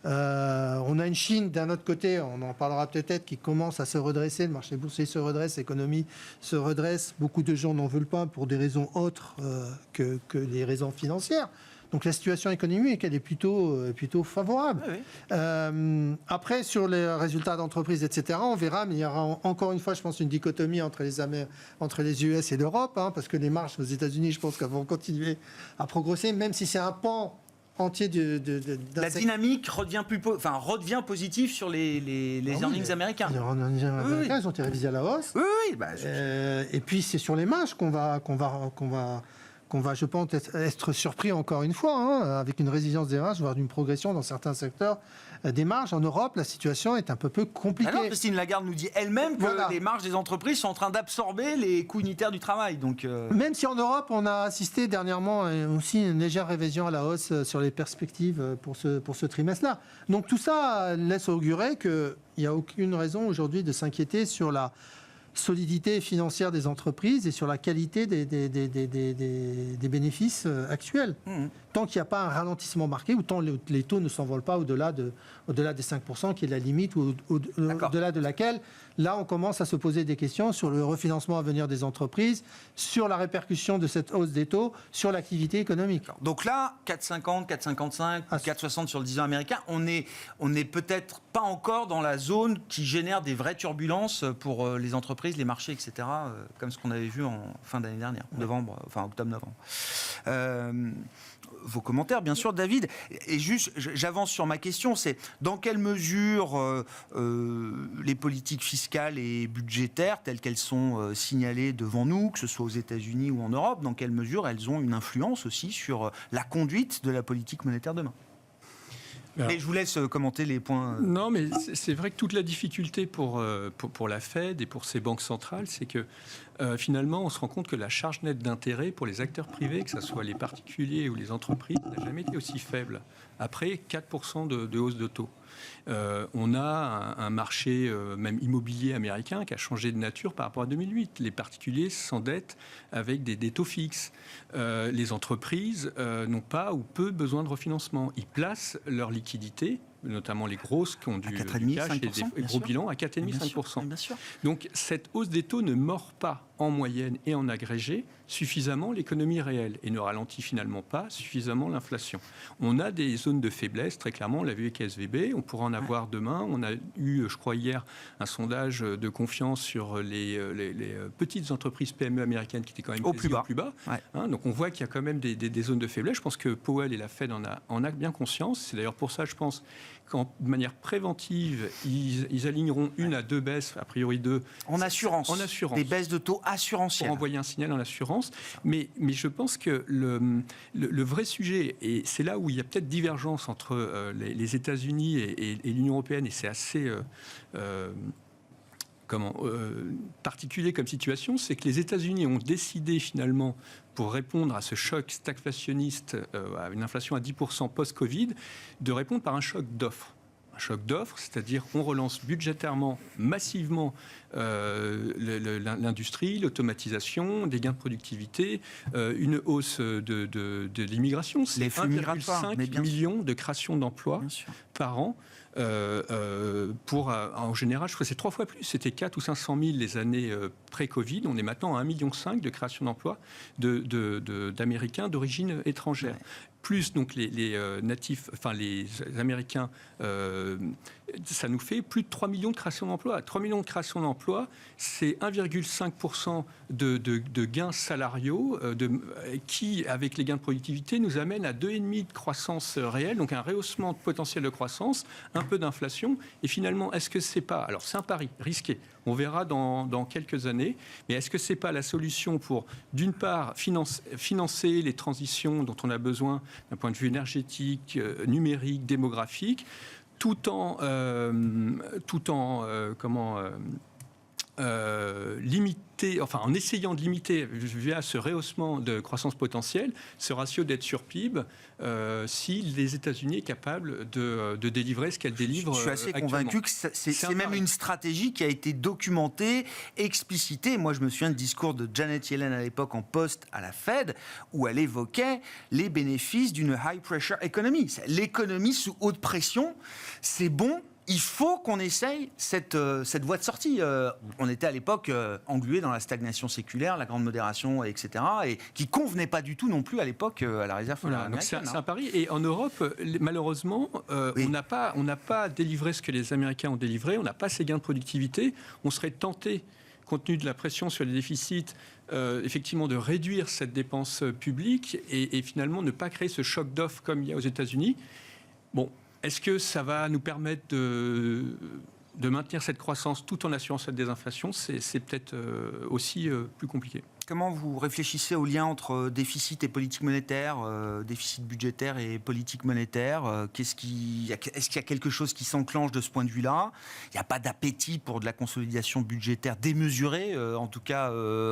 On a une Chine, d'un autre côté, on en parlera peut-être, qui commence à se redresser. Le marché boursier se redresse, l'économie se redresse. Beaucoup de gens n'en veulent pas pour des raisons autres que les raisons financières. Donc la situation économique, elle est plutôt favorable. Oui. Après, sur les résultats d'entreprise, etc., on verra, mais il y aura encore une fois, je pense, une dichotomie entre les US et l'Europe, parce que les marges aux États-Unis, je pense qu'elles vont continuer à progresser, même si c'est un pan entier la dynamique redevient positive sur les earnings américains. Les earnings américains, ils ont été révisés à la hausse. Oui. Et puis c'est sur les marges qu'on va, je pense, être surpris encore une fois, avec une résilience des marges, voire d'une progression dans certains secteurs des marges. En Europe, la situation est un peu compliquée. Alors, Christine Lagarde nous dit elle-même que les marges des entreprises sont en train d'absorber les coûts unitaires du travail. Donc, Même si en Europe, on a assisté dernièrement aussi une légère révision à la hausse sur les perspectives pour ce trimestre-là. Donc tout ça laisse augurer qu'il n'y a aucune raison aujourd'hui de s'inquiéter sur la solidité financière des entreprises et sur la qualité des bénéfices actuels. Tant qu'il n'y a pas un ralentissement marqué, ou tant les taux ne s'envolent pas au-delà des 5%, qui est la limite, ou au-delà de laquelle, là, on commence à se poser des questions sur le refinancement à venir des entreprises, sur la répercussion de cette hausse des taux, sur l'activité économique. Donc là, 4,50, 4,55, 4,60 sur le 10 ans américain, on est peut-être pas encore dans la zone qui génère des vraies turbulences pour les entreprises, les marchés, etc., comme ce qu'on avait vu en fin d'année dernière, octobre-novembre. Vos commentaires, bien sûr, David. Et juste, j'avance sur ma question, c'est dans quelle mesure les politiques fiscales et budgétaires, telles qu'elles sont signalées devant nous, que ce soit aux États-Unis ou en Europe, dans quelle mesure elles ont une influence aussi sur la conduite de la politique monétaire demain ? Et je vous laisse commenter les points. Non, mais c'est vrai que toute la difficulté pour la Fed et pour ses banques centrales, c'est que finalement, on se rend compte que la charge nette d'intérêt pour les acteurs privés, que ce soit les particuliers ou les entreprises, n'a jamais été aussi faible, après 4% de hausse de taux. On a un marché même immobilier américain qui a changé de nature par rapport à 2008. Les particuliers s'endettent avec des taux fixes. Les entreprises n'ont pas ou peu besoin de refinancement. Ils placent leur liquidité, notamment les grosses qui ont du cash et des gros bilans, à 4,5-5%. Donc cette hausse des taux ne mord pas en moyenne et en agrégé suffisamment l'économie réelle et ne ralentit finalement pas suffisamment l'inflation. On a des zones de faiblesse, très clairement, on l'a vu avec SVB, on pourra en avoir demain. On a eu, je crois, hier, un sondage de confiance sur les petites entreprises PME américaines qui étaient quand même au plus bas. Donc on voit qu'il y a quand même des zones de faiblesse. Je pense que Powell et la Fed en a bien conscience. C'est d'ailleurs pour ça, je pense, de manière préventive, ils aligneront 1 à 2 baisses, a priori 2. En assurance. Des baisses de taux assurantielles. Pour envoyer un signal en assurance. Mais je pense que le vrai sujet, et c'est là où il y a peut-être divergence entre les États-Unis et l'Union européenne, et c'est assez particulier comme situation, c'est que les États-Unis ont décidé finalement, pour répondre à ce choc stagflationniste, à une inflation à 10% post-Covid, de répondre par un choc d'offres. Un choc d'offres, c'est-à-dire on relance budgétairement, massivement l'industrie, l'automatisation, des gains de productivité, une hausse de l'immigration. C'est 1,5 million de créations d'emplois par an. En général, je crois que c'est 3 fois plus. C'était 4 ou 500 000 les années pré-Covid. On est maintenant à 1,5 million de création d'emplois d'Américains d'origine étrangère. Plus donc les natifs, enfin les Américains, ça nous fait plus de 3 millions de créations d'emplois. 3 millions de créations d'emplois. d'emploi, c'est 1,5% de gains salariaux qui, avec les gains de productivité, nous amène à 2,5% de croissance réelle, donc un rehaussement potentiel de croissance, un peu d'inflation. Et finalement, est-ce que c'est pas... Alors, c'est un pari risqué. On verra dans quelques années. Mais est-ce que c'est pas la solution pour, d'une part, financer les transitions dont on a besoin d'un point de vue énergétique, numérique, démographique, tout en en essayant de limiter via ce rehaussement de croissance potentielle ce ratio dette sur PIB si les États-Unis sont capables de délivrer ce qu'elles délivrent. Je suis assez convaincu que c'est même une stratégie qui a été documentée, explicitée. Moi, je me souviens du discours de Janet Yellen à l'époque en poste à la Fed, où elle évoquait les bénéfices d'une high pressure economy. L'économie sous haute pression, c'est bon. Il faut qu'on essaye cette voie de sortie. On était à l'époque englué dans la stagnation séculaire, la grande modération, etc., et qui convenait pas du tout non plus à l'époque à la Réserve fédérale américaine. C'est un pari. Et en Europe, malheureusement, oui. on n'a pas délivré ce que les Américains ont délivré. On n'a pas ces gains de productivité. On serait tenté, compte tenu de la pression sur les déficits, effectivement de réduire cette dépense publique et finalement ne pas créer ce choc d'offre comme il y a aux États-Unis. Bon. Est-ce que ça va nous permettre de maintenir cette croissance tout en assurant cette désinflation ? C'est peut-être aussi plus compliqué. Comment vous réfléchissez au lien entre déficit et politique monétaire, déficit budgétaire et politique monétaire ? Est-ce qu'il y a quelque chose qui s'enclenche de ce point de vue-là ? Il n'y a pas d'appétit pour de la consolidation budgétaire démesurée, en tout cas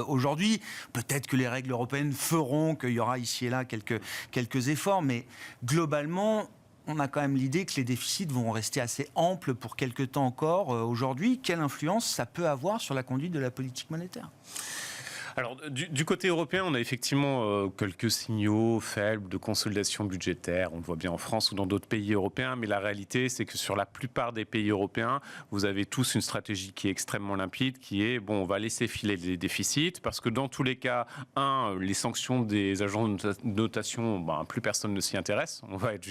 aujourd'hui. Peut-être que les règles européennes feront qu'il y aura ici et là quelques efforts, mais globalement... On a quand même l'idée que les déficits vont rester assez amples pour quelque temps encore. Aujourd'hui, quelle influence ça peut avoir sur la conduite de la politique monétaire ? Alors, du côté européen, on a effectivement quelques signaux faibles de consolidation budgétaire. On le voit bien en France ou dans d'autres pays européens. Mais la réalité, c'est que sur la plupart des pays européens, vous avez tous une stratégie qui est extrêmement limpide, qui est, on va laisser filer les déficits, parce que dans tous les cas, les sanctions des agences de notation, plus personne ne s'y intéresse. On va être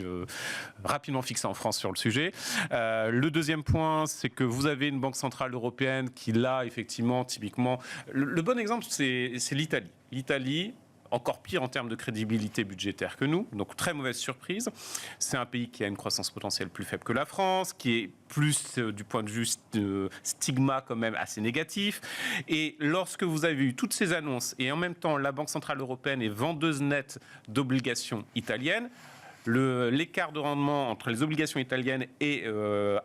rapidement fixé en France sur le sujet. Le deuxième point, c'est que vous avez une banque centrale européenne qui, là, effectivement, typiquement... Le bon exemple, c'est l'Italie. L'Italie, encore pire en termes de crédibilité budgétaire que nous, donc très mauvaise surprise. C'est un pays qui a une croissance potentielle plus faible que la France, qui est plus du point de vue stigma quand même assez négatif. Et lorsque vous avez eu toutes ces annonces et en même temps la Banque centrale européenne est vendeuse nette d'obligations italiennes, l'écart de rendement entre les obligations italiennes et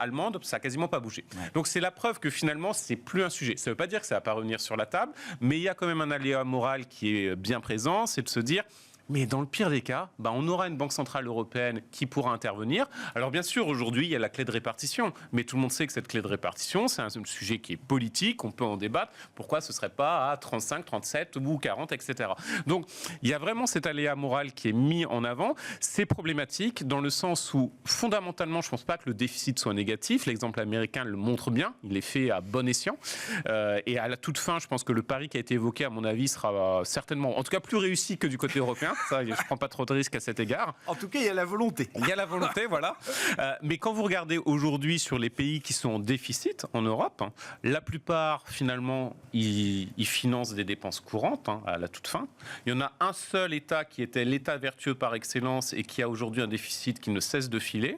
allemandes, ça n'a quasiment pas bougé. Ouais. Donc c'est la preuve que finalement, c'est plus un sujet. Ça ne veut pas dire que ça ne va pas revenir sur la table, mais il y a quand même un aléa moral qui est bien présent, c'est de se dire... Mais dans le pire des cas, on aura une banque centrale européenne qui pourra intervenir. Alors bien sûr, aujourd'hui, il y a la clé de répartition. Mais tout le monde sait que cette clé de répartition, c'est un sujet qui est politique, on peut en débattre. Pourquoi ce ne serait pas à 35, 37 ou 40, etc. Donc il y a vraiment cet aléa moral qui est mis en avant. C'est problématique dans le sens où, fondamentalement, je ne pense pas que le déficit soit négatif. L'exemple américain le montre bien. Il est fait à bon escient. Et à la toute fin, je pense que le pari qui a été évoqué, à mon avis, sera certainement, en tout cas, plus réussi que du côté européen. Ça, je ne prends pas trop de risques à cet égard. En tout cas, il y a la volonté. Il y a la volonté, voilà. Mais quand vous regardez aujourd'hui sur les pays qui sont en déficit en Europe, la plupart, finalement, ils financent des dépenses courantes à la toute fin. Il y en a un seul État qui était l'État vertueux par excellence et qui a aujourd'hui un déficit qui ne cesse de filer,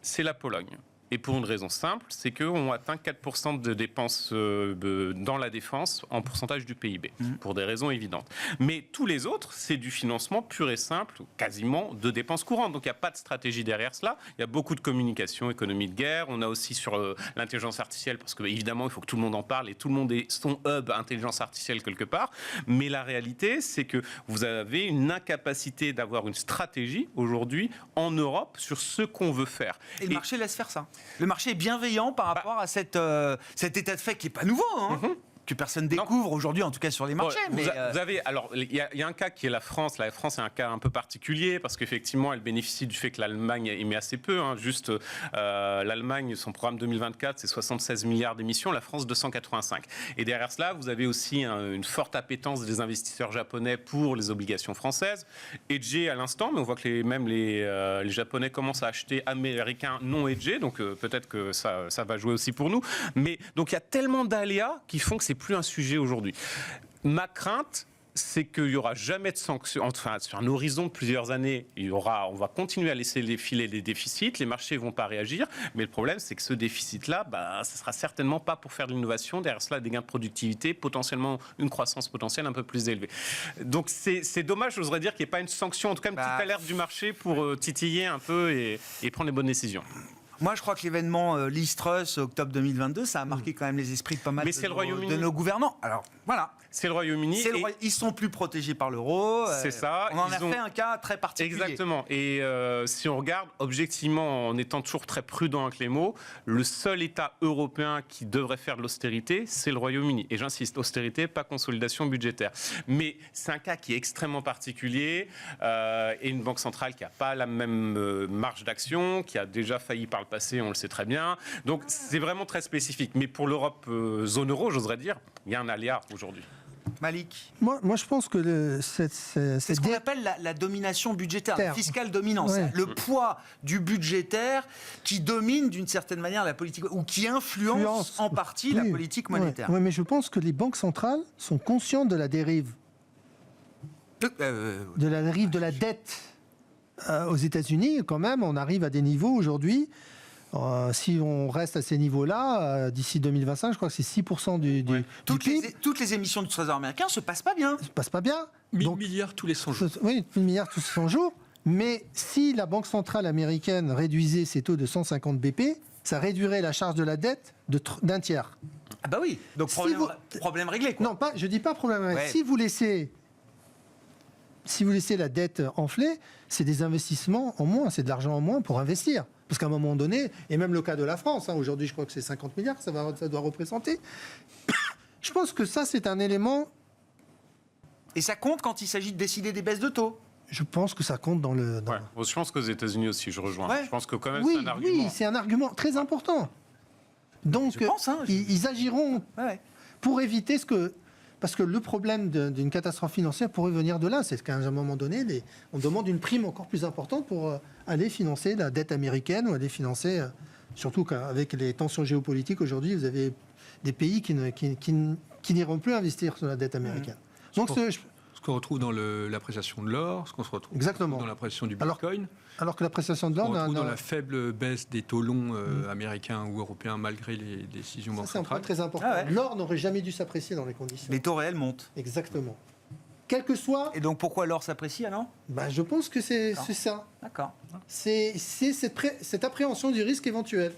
c'est la Pologne. Et pour une raison simple, c'est qu'on atteint 4% de dépenses dans la défense en pourcentage du PIB, pour des raisons évidentes. Mais tous les autres, c'est du financement pur et simple, quasiment de dépenses courantes. Donc il n'y a pas de stratégie derrière cela. Il y a beaucoup de communication, économie de guerre. On a aussi sur l'intelligence artificielle, parce qu'évidemment, il faut que tout le monde en parle et tout le monde est son hub intelligence artificielle quelque part. Mais la réalité, c'est que vous avez une incapacité d'avoir une stratégie aujourd'hui en Europe sur ce qu'on veut faire. Et le marché laisse faire ça. Le marché est bienveillant par rapport à cet état de fait qui n'est pas nouveau. que personne découvre aujourd'hui, en tout cas sur les marchés. Vous avez, alors, il y a un cas qui est la France. La France est un cas un peu particulier parce qu'effectivement, elle bénéficie du fait que l'Allemagne émet assez peu. Juste, l'Allemagne, son programme 2024, c'est 76 milliards d'émissions. La France, 285. Et derrière cela, vous avez aussi une forte appétence des investisseurs japonais pour les obligations françaises. Hedgées à l'instant, mais on voit que les Japonais commencent à acheter américains non hedgés. Donc, peut-être que ça va jouer aussi pour nous. Mais donc, il y a tellement d'aléas qui font que c'est plus un sujet aujourd'hui. Ma crainte, c'est qu'il n'y aura jamais de sanctions. Enfin, sur un horizon de plusieurs années, on va continuer à laisser filer les déficits, les marchés ne vont pas réagir, mais le problème, c'est que ce déficit-là, ce ne sera certainement pas pour faire de l'innovation, derrière cela, des gains de productivité, potentiellement une croissance potentielle un peu plus élevée. Donc, c'est dommage, j'oserais dire qu'il n'y ait pas une sanction, en tout cas une petite alerte du marché pour titiller un peu et prendre les bonnes décisions. Moi, je crois que l'événement Liz Truss, octobre 2022, ça a marqué quand même les esprits de pas mal de nos gouvernants. Alors, voilà. C'est le Royaume-Uni. Ils sont plus protégés par l'euro. C'est ça. On en a fait un cas très particulier. Exactement. Et si on regarde objectivement, en étant toujours très prudent avec les mots, le seul État européen qui devrait faire de l'austérité, c'est le Royaume-Uni. Et j'insiste, austérité, pas consolidation budgétaire. Mais c'est un cas qui est extrêmement particulier et une banque centrale qui n'a pas la même marge d'action, qui a déjà failli par le passé, on le sait très bien. Donc c'est vraiment très spécifique. Mais pour l'Europe zone euro, j'oserais dire, il y a un aléa aujourd'hui. Malik. Moi, je pense que c'est ce qu'on appelle la domination budgétaire, la fiscale dominance. Ouais. Le poids du budgétaire qui domine d'une certaine manière la politique, ou qui influence en partie la politique monétaire. Oui, mais je pense que les banques centrales sont conscientes de la dérive. De la dérive de la dette. Aux États-Unis, quand même, on arrive à des niveaux aujourd'hui. Si on reste à ces niveaux-là, d'ici 2025, je crois que c'est 6% du PIB. Toutes les émissions du Trésor américain ne se passent pas bien. Ça ne se passe pas bien. 1000 milliards tous les 100 jours. Oui, 1000 milliards tous les 100 jours. Mais si la Banque centrale américaine réduisait ses taux de 150 BP, ça réduirait la charge de la dette d'un tiers. Ah bah oui, donc problème réglé, quoi. Non, je ne dis pas problème réglé. Ouais. Si vous laissez la dette enfler, c'est des investissements en moins, c'est de l'argent en moins pour investir. Parce qu'à un moment donné, et même le cas de la France, aujourd'hui je crois que c'est 50 milliards que ça doit représenter. Je pense que ça c'est un élément... Et ça compte quand il s'agit de décider des baisses de taux. Je pense que ça compte dans le... Je pense qu'aux États-Unis aussi, je rejoins. Ouais. Je pense que quand même c'est un argument. Oui, c'est un argument très important. Donc ils agiront pour éviter ce que... Parce que le problème d'une catastrophe financière pourrait venir de là. C'est qu'à un moment donné, on demande une prime encore plus importante pour aller financer la dette américaine ou aller financer... Surtout qu'avec les tensions géopolitiques aujourd'hui, vous avez des pays qui n'iront plus investir sur la dette américaine. Donc, ce qu'on retrouve dans l'appréciation de l'or, ce qu'on se retrouve dans l'appréciation du Bitcoin. Alors que l'appréciation de l'or... On retrouve dans la faible baisse des taux longs américains ou européens malgré les décisions bancaires. C'est un point très important. L'or n'aurait jamais dû s'apprécier dans les conditions. Les taux réels montent. Exactement. Quel que soit... Et donc pourquoi l'or s'apprécie alors ? Je pense que c'est ça. D'accord. C'est cette appréhension du risque éventuel.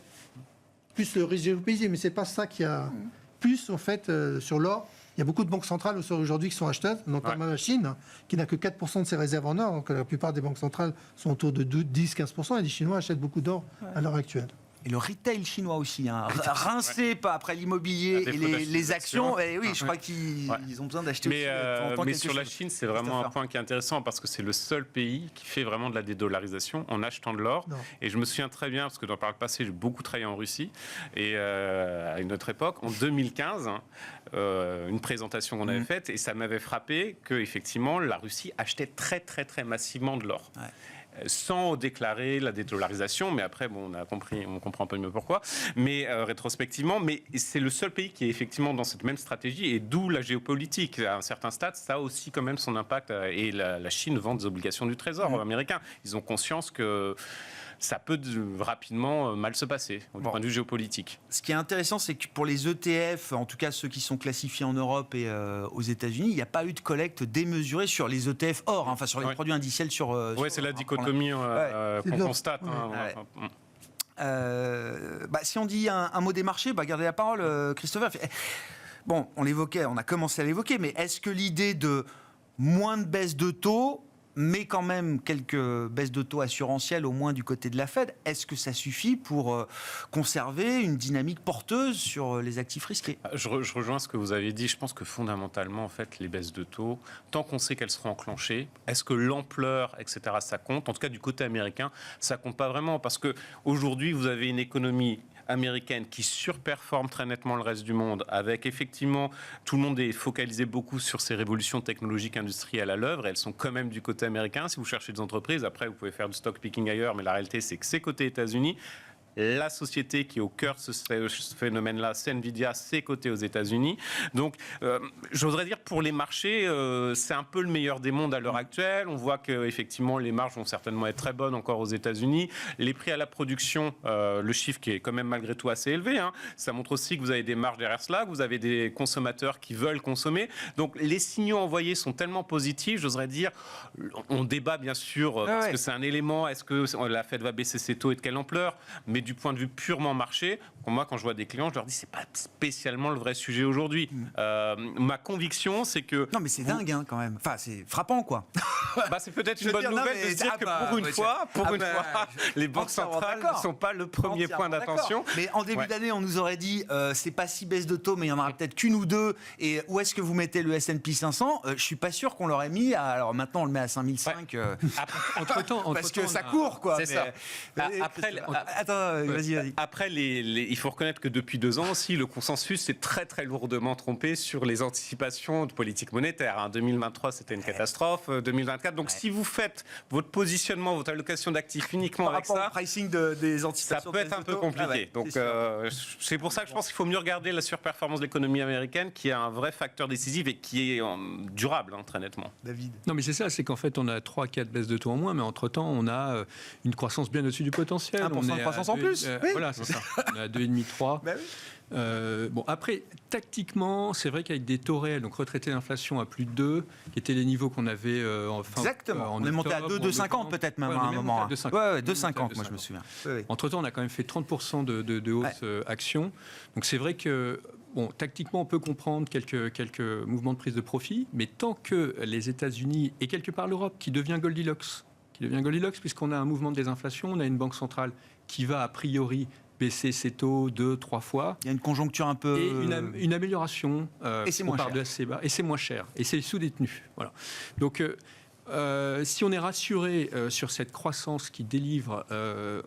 Plus le risque géopolitique, mais c'est pas ça qui a... Plus en fait sur l'or... Il y a beaucoup de banques centrales aujourd'hui qui sont acheteuses, notamment la Chine, qui n'a que 4% de ses réserves en or, donc la plupart des banques centrales sont autour de 10-15%, et les Chinois achètent beaucoup d'or à l'heure actuelle. Et le retail chinois aussi, rincé après l'immobilier et les actions. Et oui, je crois qu'ils ont besoin d'acheter aussi. Mais sur la Chine, c'est vraiment un point qui est intéressant parce que c'est le seul pays qui fait vraiment de la dédollarisation en achetant de l'or. Et je me souviens très bien, parce que dans le passé, j'ai beaucoup travaillé en Russie. Et à une autre époque, en 2015, une présentation qu'on avait faite, et ça m'avait frappé qu'effectivement, la Russie achetait très, très, très massivement de l'or. Sans déclarer la dédollarisation, mais après, on comprend un peu mieux pourquoi, mais rétrospectivement, mais c'est le seul pays qui est effectivement dans cette même stratégie, et d'où la géopolitique. À un certain stade, ça a aussi quand même son impact, et la Chine vend des obligations du Trésor américain. Ils ont conscience que ça peut rapidement mal se passer, du point de vue géopolitique. Ce qui est intéressant, c'est que pour les ETF, en tout cas ceux qui sont classifiés en Europe et aux États-Unis, il n'y a pas eu de collecte démesurée sur les ETF or, sur les produits indiciels Oui, c'est la dichotomie qu'on constate. Si on dit un mot des marchés, gardez la parole, Christopher. Bon, on a commencé à l'évoquer, mais est-ce que l'idée de moins de baisse de taux mais quand même quelques baisses de taux assurantielles, au moins du côté de la Fed. Est-ce que ça suffit pour conserver une dynamique porteuse sur les actifs risqués ? Je rejoins ce que vous avez dit. Je pense que fondamentalement, en fait, les baisses de taux, tant qu'on sait qu'elles seront enclenchées, est-ce que l'ampleur, etc., ça compte ? En tout cas, du côté américain, ça compte pas vraiment, parce que aujourd'hui, vous avez une économie américaine qui surperforme très nettement le reste du monde, avec effectivement, tout le monde est focalisé beaucoup sur ces révolutions technologiques industrielles à l'œuvre, elles sont quand même du côté américain. Si vous cherchez des entreprises, après vous pouvez faire du stock picking ailleurs, mais la réalité c'est que c'est côté États-Unis. La société qui est au cœur de ce phénomène-là, c'est Nvidia, c'est coté aux États-Unis. Donc, j'oserais dire, pour les marchés, c'est un peu le meilleur des mondes à l'heure actuelle. On voit qu'effectivement, les marges vont certainement être très bonnes encore aux États-Unis. Les prix à la production, le chiffre qui est quand même malgré tout assez élevé, hein, ça montre aussi que vous avez des marges derrière cela, que vous avez des consommateurs qui veulent consommer. Donc, les signaux envoyés sont tellement positifs, j'oserais dire, on débat bien sûr, parce que c'est un élément, est-ce que la Fed va baisser ses taux et de quelle ampleur ? Mais du point de vue purement marché, moi, quand je vois des clients, je leur dis c'est pas spécialement le vrai sujet aujourd'hui. Ma conviction, c'est que... Non, mais c'est dingue, hein, quand même. Enfin, c'est frappant, quoi. C'est peut-être une bonne nouvelle de se dire que pour une fois, les banques centrales ne sont pas le premier point d'attention. Mais en début d'année, on nous aurait dit c'est pas si baisse de taux, mais il y en aura peut-être qu'une ou deux. Et où est-ce que vous mettez le S&P 500 ? Je suis pas sûr qu'on l'aurait mis. Alors maintenant, on le met à 5005. Entre-temps, parce que ça court, quoi. C'est ça. Attends, vas-y. Après, il faut reconnaître que depuis 2 ans aussi, le consensus s'est très très lourdement trompé sur les anticipations de politique monétaire. 2023, c'était une catastrophe. 2024. Donc, si vous faites votre positionnement, votre allocation d'actifs uniquement avec ça, au pricing des anticipations, ça peut être un peu compliqué. Donc, c'est pour ça que je pense qu'il faut mieux regarder la surperformance de l'économie américaine, qui est un vrai facteur décisif et qui est durable, très nettement. David. Non, mais c'est ça, c'est qu'en fait, on a 3-4 baisses de taux en moins, mais entre-temps, on a une croissance bien au-dessus du potentiel. 1% de croissance en plus. Oui. Voilà, c'est ça. On est à 2,5-3. Ben oui. Après, tactiquement, c'est vrai qu'avec des taux réels, donc retraités d'inflation à plus de 2, qui étaient les niveaux qu'on avait Exactement. en on est monté à octobre, 2,50 peut-être même à un moment. 2,50, moi je me souviens. Oui. Entre-temps, on a quand même fait 30% de hausse action. Donc c'est vrai que tactiquement, on peut comprendre quelques mouvements de prise de profit, mais tant que les États-Unis et quelque part l'Europe, qui devient Goldilocks, puisqu'on a un mouvement de désinflation, on a une banque centrale qui va a priori baisser ses taux 2-3 fois. Il y a une conjoncture un peu... Et une amélioration. Et c'est moins cher. De assez bas. Et c'est moins cher. Et c'est sous-détenu. Voilà. Donc, si on est rassuré sur cette croissance qui délivre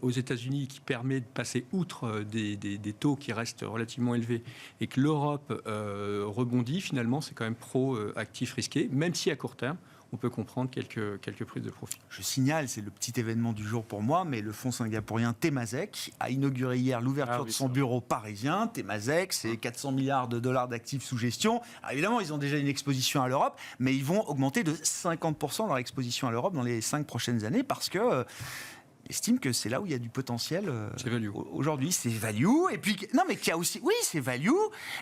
aux États-Unis, qui permet de passer outre des taux qui restent relativement élevés, et que l'Europe rebondit, finalement, c'est quand même pro-actif risqué, même si à court terme, on peut comprendre quelques prises de profit. Je signale, c'est le petit événement du jour pour moi, mais le fonds singapourien Temasek a inauguré hier l'ouverture de son bureau parisien. Temasek, c'est 400 milliards de dollars d'actifs sous gestion. Alors évidemment, ils ont déjà une exposition à l'Europe, mais ils vont augmenter de 50% leur exposition à l'Europe dans les 5 prochaines années parce que... estime que c'est là où il y a du potentiel aujourd'hui, c'est value, et puis non mais qu'il y a aussi, oui c'est value,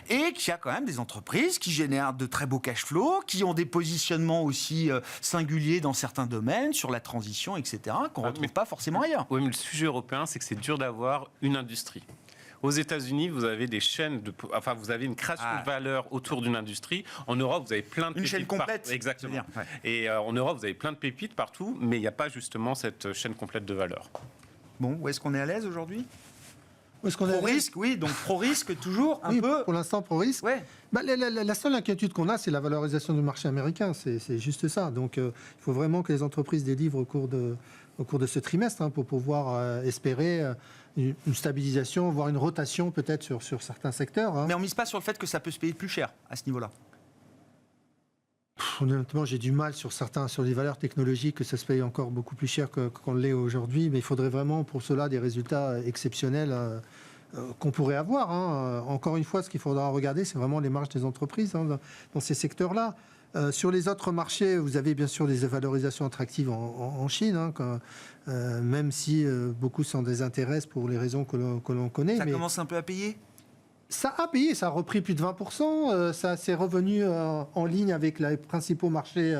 et qu'il y a quand même des entreprises qui génèrent de très beaux cash flows, qui ont des positionnements aussi singuliers dans certains domaines, sur la transition, etc., qu'on ne retrouve pas forcément ailleurs. Oui, mais le sujet européen, c'est que c'est dur d'avoir une industrie. Aux États-Unis, vous avez des chaînes vous avez une création de valeur autour d'une industrie. En Europe, vous avez plein de pépites. Une chaîne complète. Exactement. Et en Europe, vous avez plein de pépites partout, mais il n'y a pas justement cette chaîne complète de valeur. Bon, où est-ce qu'on est à l'aise aujourd'hui ? Pro-risque, oui, donc pro-risque toujours un peu. Pour l'instant, pro-risque. Ouais. La seule inquiétude qu'on a, c'est la valorisation du marché américain. C'est juste ça. Donc, il faut vraiment que les entreprises délivrent au cours de ce trimestre pour pouvoir espérer une stabilisation, voire une rotation peut-être sur certains secteurs. Mais on ne mise pas sur le fait que ça peut se payer plus cher à ce niveau-là. Honnêtement, j'ai du mal sur les valeurs technologiques, que ça se paye encore beaucoup plus cher qu'on l'est aujourd'hui. Mais il faudrait vraiment pour cela des résultats exceptionnels qu'on pourrait avoir. Encore une fois, ce qu'il faudra regarder, c'est vraiment les marges des entreprises dans ces secteurs-là. Sur les autres marchés, vous avez bien sûr des valorisations attractives en Chine, même si beaucoup s'en désintéressent pour les raisons que l'on connaît. Ça commence un peu à payer ? Ça a payé, ça a repris plus de 20%, ça s'est revenu en ligne avec les principaux marchés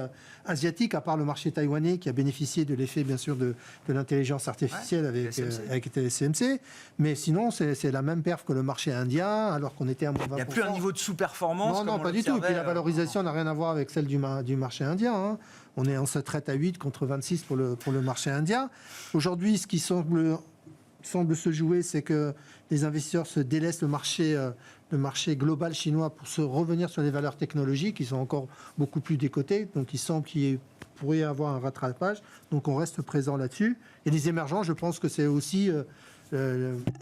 asiatiques, à part le marché taïwanais qui a bénéficié de l'effet bien sûr de l'intelligence artificielle avec TSMC. Mais sinon, c'est la même perf que le marché indien, alors qu'on était à moins 20%. Il n'y a plus un niveau de sous-performance. Non, pas du tout. Et puis la valorisation n'a rien à voir avec celle du marché indien. Hein. On se traite à 8 contre 26 pour le marché indien. Aujourd'hui, ce qui semble se jouer, c'est que les investisseurs se délaissent le marché global chinois pour se revenir sur les valeurs technologiques qui sont encore beaucoup plus décotées. Donc il semble qu'il pourrait y avoir un rattrapage. Donc on reste présent là-dessus. Et les émergents, je pense que c'est aussi...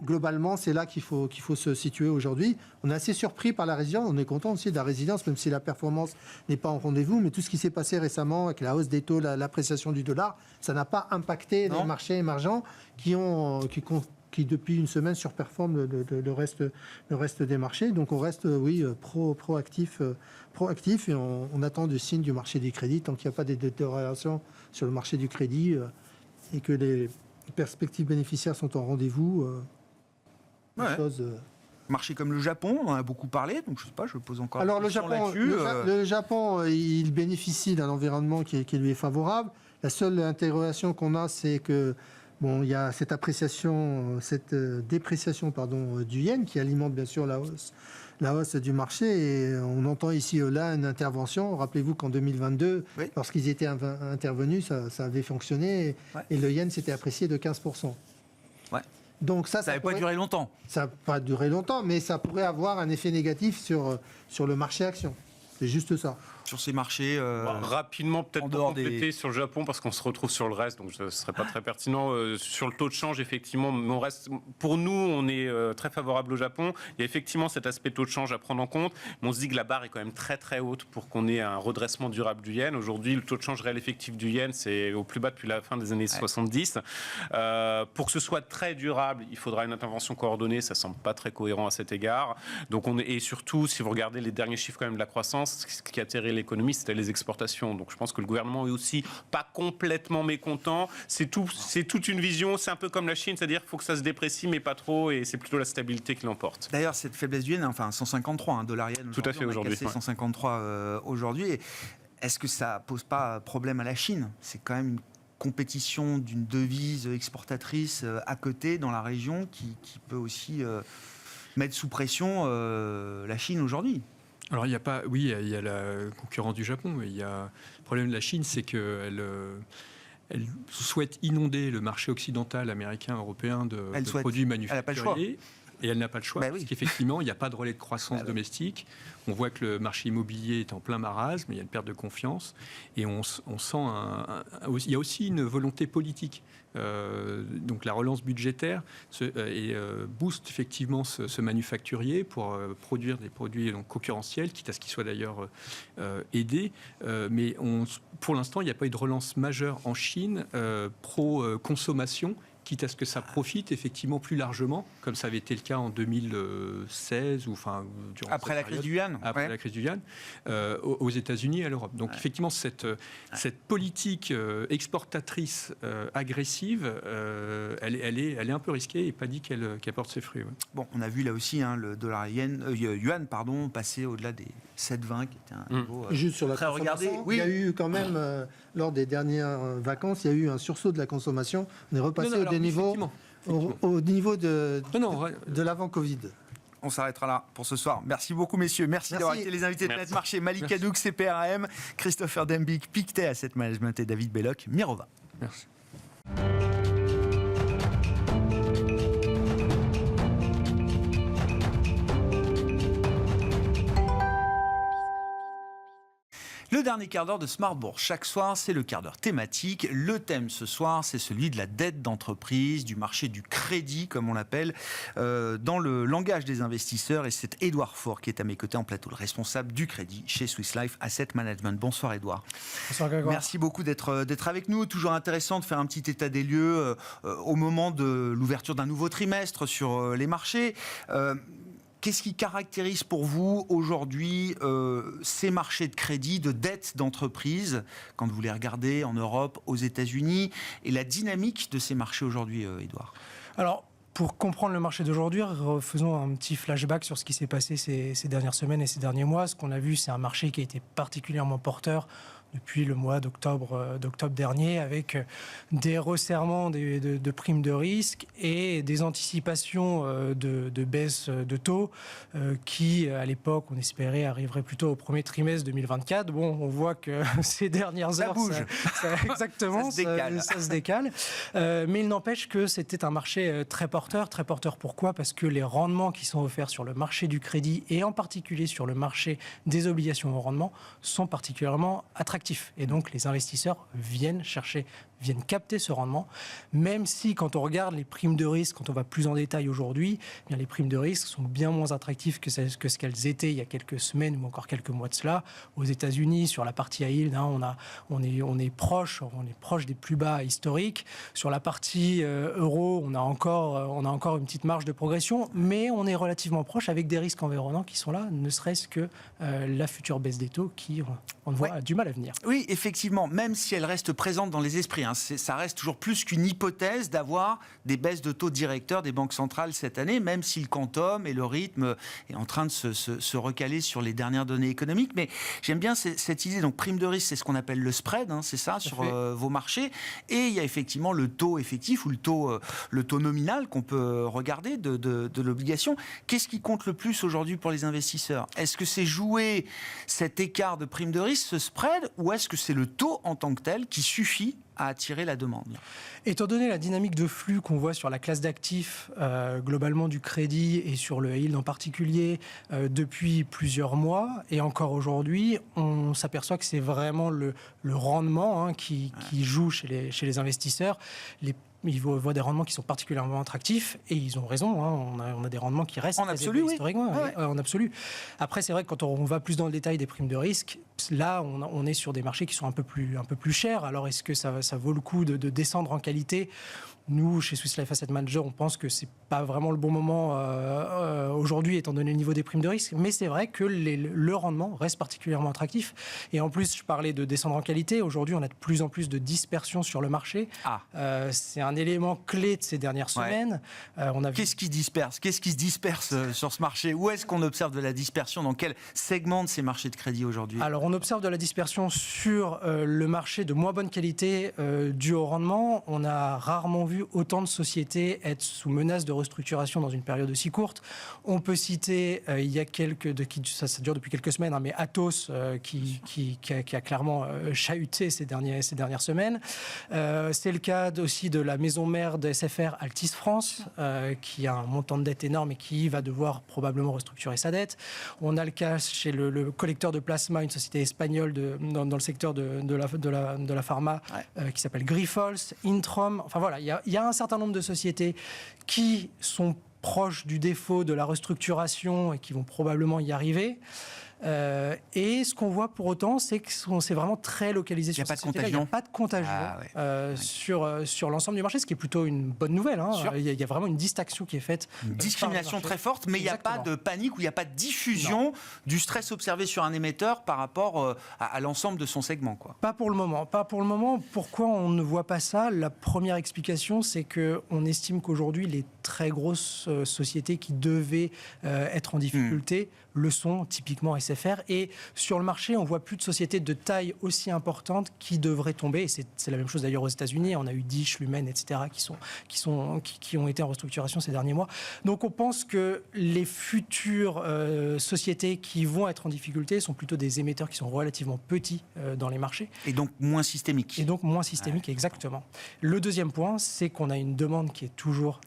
globalement, c'est là qu'il faut se situer aujourd'hui. On est assez surpris par la résilience. On est content aussi de la résilience, même si la performance n'est pas en rendez-vous. Mais tout ce qui s'est passé récemment avec la hausse des taux, l'appréciation du dollar, ça n'a pas impacté les marchés émergents qui depuis une semaine surperforment le reste des marchés. Donc on reste, proactif et on attend du signe du marché du crédit tant qu'il n'y a pas de détérioration sur le marché du crédit et que les perspectives bénéficiaires sont en rendez-vous. Marché comme le Japon, on en a beaucoup parlé, donc je ne sais pas, je pose encore Alors une question là-dessus. Le Japon, il bénéficie d'un environnement qui lui est favorable. La seule interrogation qu'on a, c'est que il y a cette dépréciation du yen qui alimente bien sûr la hausse du marché, et on entend ici ou là une intervention. Rappelez-vous qu'en 2022, lorsqu'ils étaient intervenus, ça avait fonctionné et le yen s'était apprécié de 15%. Ouais. Donc ça n'avait pas duré longtemps. Ça n'a pas duré longtemps, mais ça pourrait avoir un effet négatif sur le marché action. C'est juste ça. Sur ces marchés rapidement, peut-être pour compléter sur le Japon, parce qu'on se retrouve sur le reste, donc ce ne serait pas très pertinent. Sur le taux de change, effectivement, pour nous, on est très favorable au Japon. Il y a effectivement cet aspect taux de change à prendre en compte, mais on se dit que la barre est quand même très très haute pour qu'on ait un redressement durable du yen. Aujourd'hui, le taux de change réel effectif du yen, c'est au plus bas depuis la fin des années 70. Pour que ce soit très durable, il faudra une intervention coordonnée. Ça ne semble pas très cohérent à cet égard. Donc et surtout, si vous regardez les derniers chiffres quand même de la croissance, ce qui a atterri l'économie, c'était les exportations. Donc je pense que le gouvernement est aussi pas complètement mécontent. C'est toute une vision. C'est un peu comme la Chine, c'est-à-dire qu'il faut que ça se déprécie, mais pas trop, et c'est plutôt la stabilité qui l'emporte. D'ailleurs, cette faiblesse du yen, enfin 153 dollar yen. Tout à fait aujourd'hui. 153 aujourd'hui. Est-ce que ça pose pas problème à la Chine ? C'est quand même une compétition d'une devise exportatrice à côté dans la région qui peut aussi mettre sous pression la Chine aujourd'hui. Alors il y a la concurrence du Japon, mais le problème de la Chine, c'est qu'elle souhaite inonder le marché occidental, américain, européen de produits manufacturiers. Et elle n'a pas le choix, parce qu'effectivement, il n'y a pas de relais de croissance domestique. On voit que le marché immobilier est en plein marasme, il y a une perte de confiance, et on sent il y a aussi une volonté politique. Donc la relance budgétaire booste effectivement ce manufacturier pour produire des produits concurrentiels, quitte à ce qu'ils soient d'ailleurs aidés. Mais pour l'instant, il n'y a pas eu de relance majeure en Chine pro-consommation, quitte à ce que ça profite effectivement plus largement, comme ça avait été le cas en 2016 ou durant après la crise du yuan. Après la crise du yuan, aux États-Unis et à l'Europe. Donc effectivement, cette politique exportatrice agressive, elle est un peu risquée et pas dit qu'elle porte ses fruits. Ouais. Bon, on a vu là aussi le dollar yuan passer au-delà des 7,20 qui était un niveau juste sur la très regardé. Il y a eu quand même lors des dernières vacances, il y a eu un sursaut de la consommation. On est repassé au niveau de l'avant-Covid. On s'arrêtera là pour ce soir. Merci beaucoup, messieurs. Merci d'avoir été les invités de Net Marché. Malik Hadouk, CPRM, Christopher Dembick, Pictet Asset Management et David Belloc, Mirova. Merci. Le dernier quart d'heure de Smart Bourse. Chaque soir, c'est le quart d'heure thématique. Le thème ce soir, c'est celui de la dette d'entreprise, du marché du crédit, comme on l'appelle, dans le langage des investisseurs. Et c'est Édouard Faure qui est à mes côtés en plateau, le responsable du crédit chez Swiss Life Asset Management. Bonsoir Édouard. Bonsoir Grégoire. Merci beaucoup d'être avec nous. Toujours intéressant de faire un petit état des lieux au moment de l'ouverture d'un nouveau trimestre sur les marchés. Qu'est-ce qui caractérise pour vous aujourd'hui ces marchés de crédit, de dette d'entreprise, quand vous les regardez en Europe, aux États-Unis, et la dynamique de ces marchés aujourd'hui, Édouard ? Alors, Pour comprendre le marché d'aujourd'hui, faisons un petit flashback sur ce qui s'est passé ces dernières semaines et ces derniers mois. Ce qu'on a vu, c'est un marché qui a été particulièrement porteur depuis le mois d'octobre dernier, avec des resserrements de primes de risque et des anticipations de baisse de taux qui, à l'époque, on espérait arriverait plutôt au premier trimestre 2024. Bon, on voit que ces dernières heures, exactement, ça se décale. Mais il n'empêche que c'était un marché très porteur. Très porteur pourquoi ? Parce que les rendements qui sont offerts sur le marché du crédit et en particulier sur le marché des obligations au rendement sont particulièrement attractifs. Et donc, les investisseurs viennent capter ce rendement, même si quand on regarde les primes de risque, quand on va plus en détail aujourd'hui, eh bien les primes de risque sont bien moins attractives que ce qu'elles étaient il y a quelques semaines ou encore quelques mois de cela. Aux États-Unis, sur la partie high yield, on est proche des plus bas historiques. Sur la partie euro, on a encore une petite marge de progression, mais on est relativement proche avec des risques environnants qui sont là, ne serait-ce que la future baisse des taux qui, on le voit, a du mal à venir. Oui, effectivement, même si elle reste présente dans les esprits, ça reste toujours plus qu'une hypothèse d'avoir des baisses de taux directeurs des banques centrales cette année, même si le quantum et le rythme est en train de se recaler sur les dernières données économiques. Mais j'aime bien cette idée. Donc, prime de risque, c'est ce qu'on appelle le spread, c'est ça, sur vos marchés. Et il y a effectivement le taux effectif ou le taux nominal qu'on peut regarder de l'obligation. Qu'est-ce qui compte le plus aujourd'hui pour les investisseurs ? Est-ce que c'est jouer cet écart de prime de risque, ce spread, ou est-ce que c'est le taux en tant que tel qui suffit à attirer la demande ? Étant donné la dynamique de flux qu'on voit sur la classe d'actifs, globalement du crédit et sur le yield en particulier, depuis plusieurs mois et encore aujourd'hui, on s'aperçoit que c'est vraiment le rendement qui joue chez les investisseurs. Ils voient des rendements qui sont particulièrement attractifs et ils ont raison. On a des rendements qui restent en absolu, historiquement. Oui. En absolu. Après, c'est vrai que quand on va plus dans le détail des primes de risque, là, on est sur des marchés qui sont un peu plus chers. Alors, est-ce que ça vaut le coup de descendre en qualité ? Nous, chez Swiss Life Asset Managers, on pense que c'est pas vraiment le bon moment aujourd'hui, étant donné le niveau des primes de risque. Mais c'est vrai que le rendement reste particulièrement attractif. Et en plus, je parlais de descendre en qualité. Aujourd'hui, on a de plus en plus de dispersion sur le marché. C'est un élément clé de ces dernières semaines. Qu'est-ce qui se disperse sur ce marché ? Où est-ce qu'on observe de la dispersion ? Dans quel segment de ces marchés de crédit aujourd'hui ? Alors, on observe de la dispersion sur le marché de moins bonne qualité dû au rendement. On a rarement vu autant de sociétés être sous menace de restructuration dans une période aussi courte. On peut citer, ça dure depuis quelques semaines, mais Atos qui a clairement chahuté ces dernières semaines. C'est le cas aussi de la maison mère de SFR, Altice France, qui a un montant de dette énorme et qui va devoir probablement restructurer sa dette. On a le cas chez le collecteur de plasma, une société espagnole dans le secteur de la pharma, qui s'appelle Grifols, Introm. Enfin voilà, il y a un certain nombre de sociétés qui sont proches du défaut de la restructuration et qui vont probablement y arriver. Et ce qu'on voit pour autant, c'est que c'est vraiment très localisé sur ces sociétés-là. Il n'y a pas de contagion sur l'ensemble du marché, ce qui est plutôt une bonne nouvelle. Il y a vraiment une distinction qui est faite. Une discrimination très forte, mais il n'y a pas de panique ou il n'y a pas de diffusion du stress observé sur un émetteur par rapport à l'ensemble de son segment, quoi. Pas pour le moment. Pourquoi on ne voit pas ça ? La première explication, c'est qu'on estime qu'aujourd'hui, les très grosses sociétés qui devaient être en difficulté le sont, typiquement SFR. Et sur le marché, on voit plus de sociétés de taille aussi importante qui devraient tomber. Et c'est la même chose d'ailleurs aux États-Unis. On a eu Dish, Lumen, etc. qui ont été en restructuration ces derniers mois. Donc on pense que les futures sociétés qui vont être en difficulté sont plutôt des émetteurs qui sont relativement petits dans les marchés. Et donc moins systémiques. Exactement. Le deuxième point, c'est qu'on a une demande qui est toujours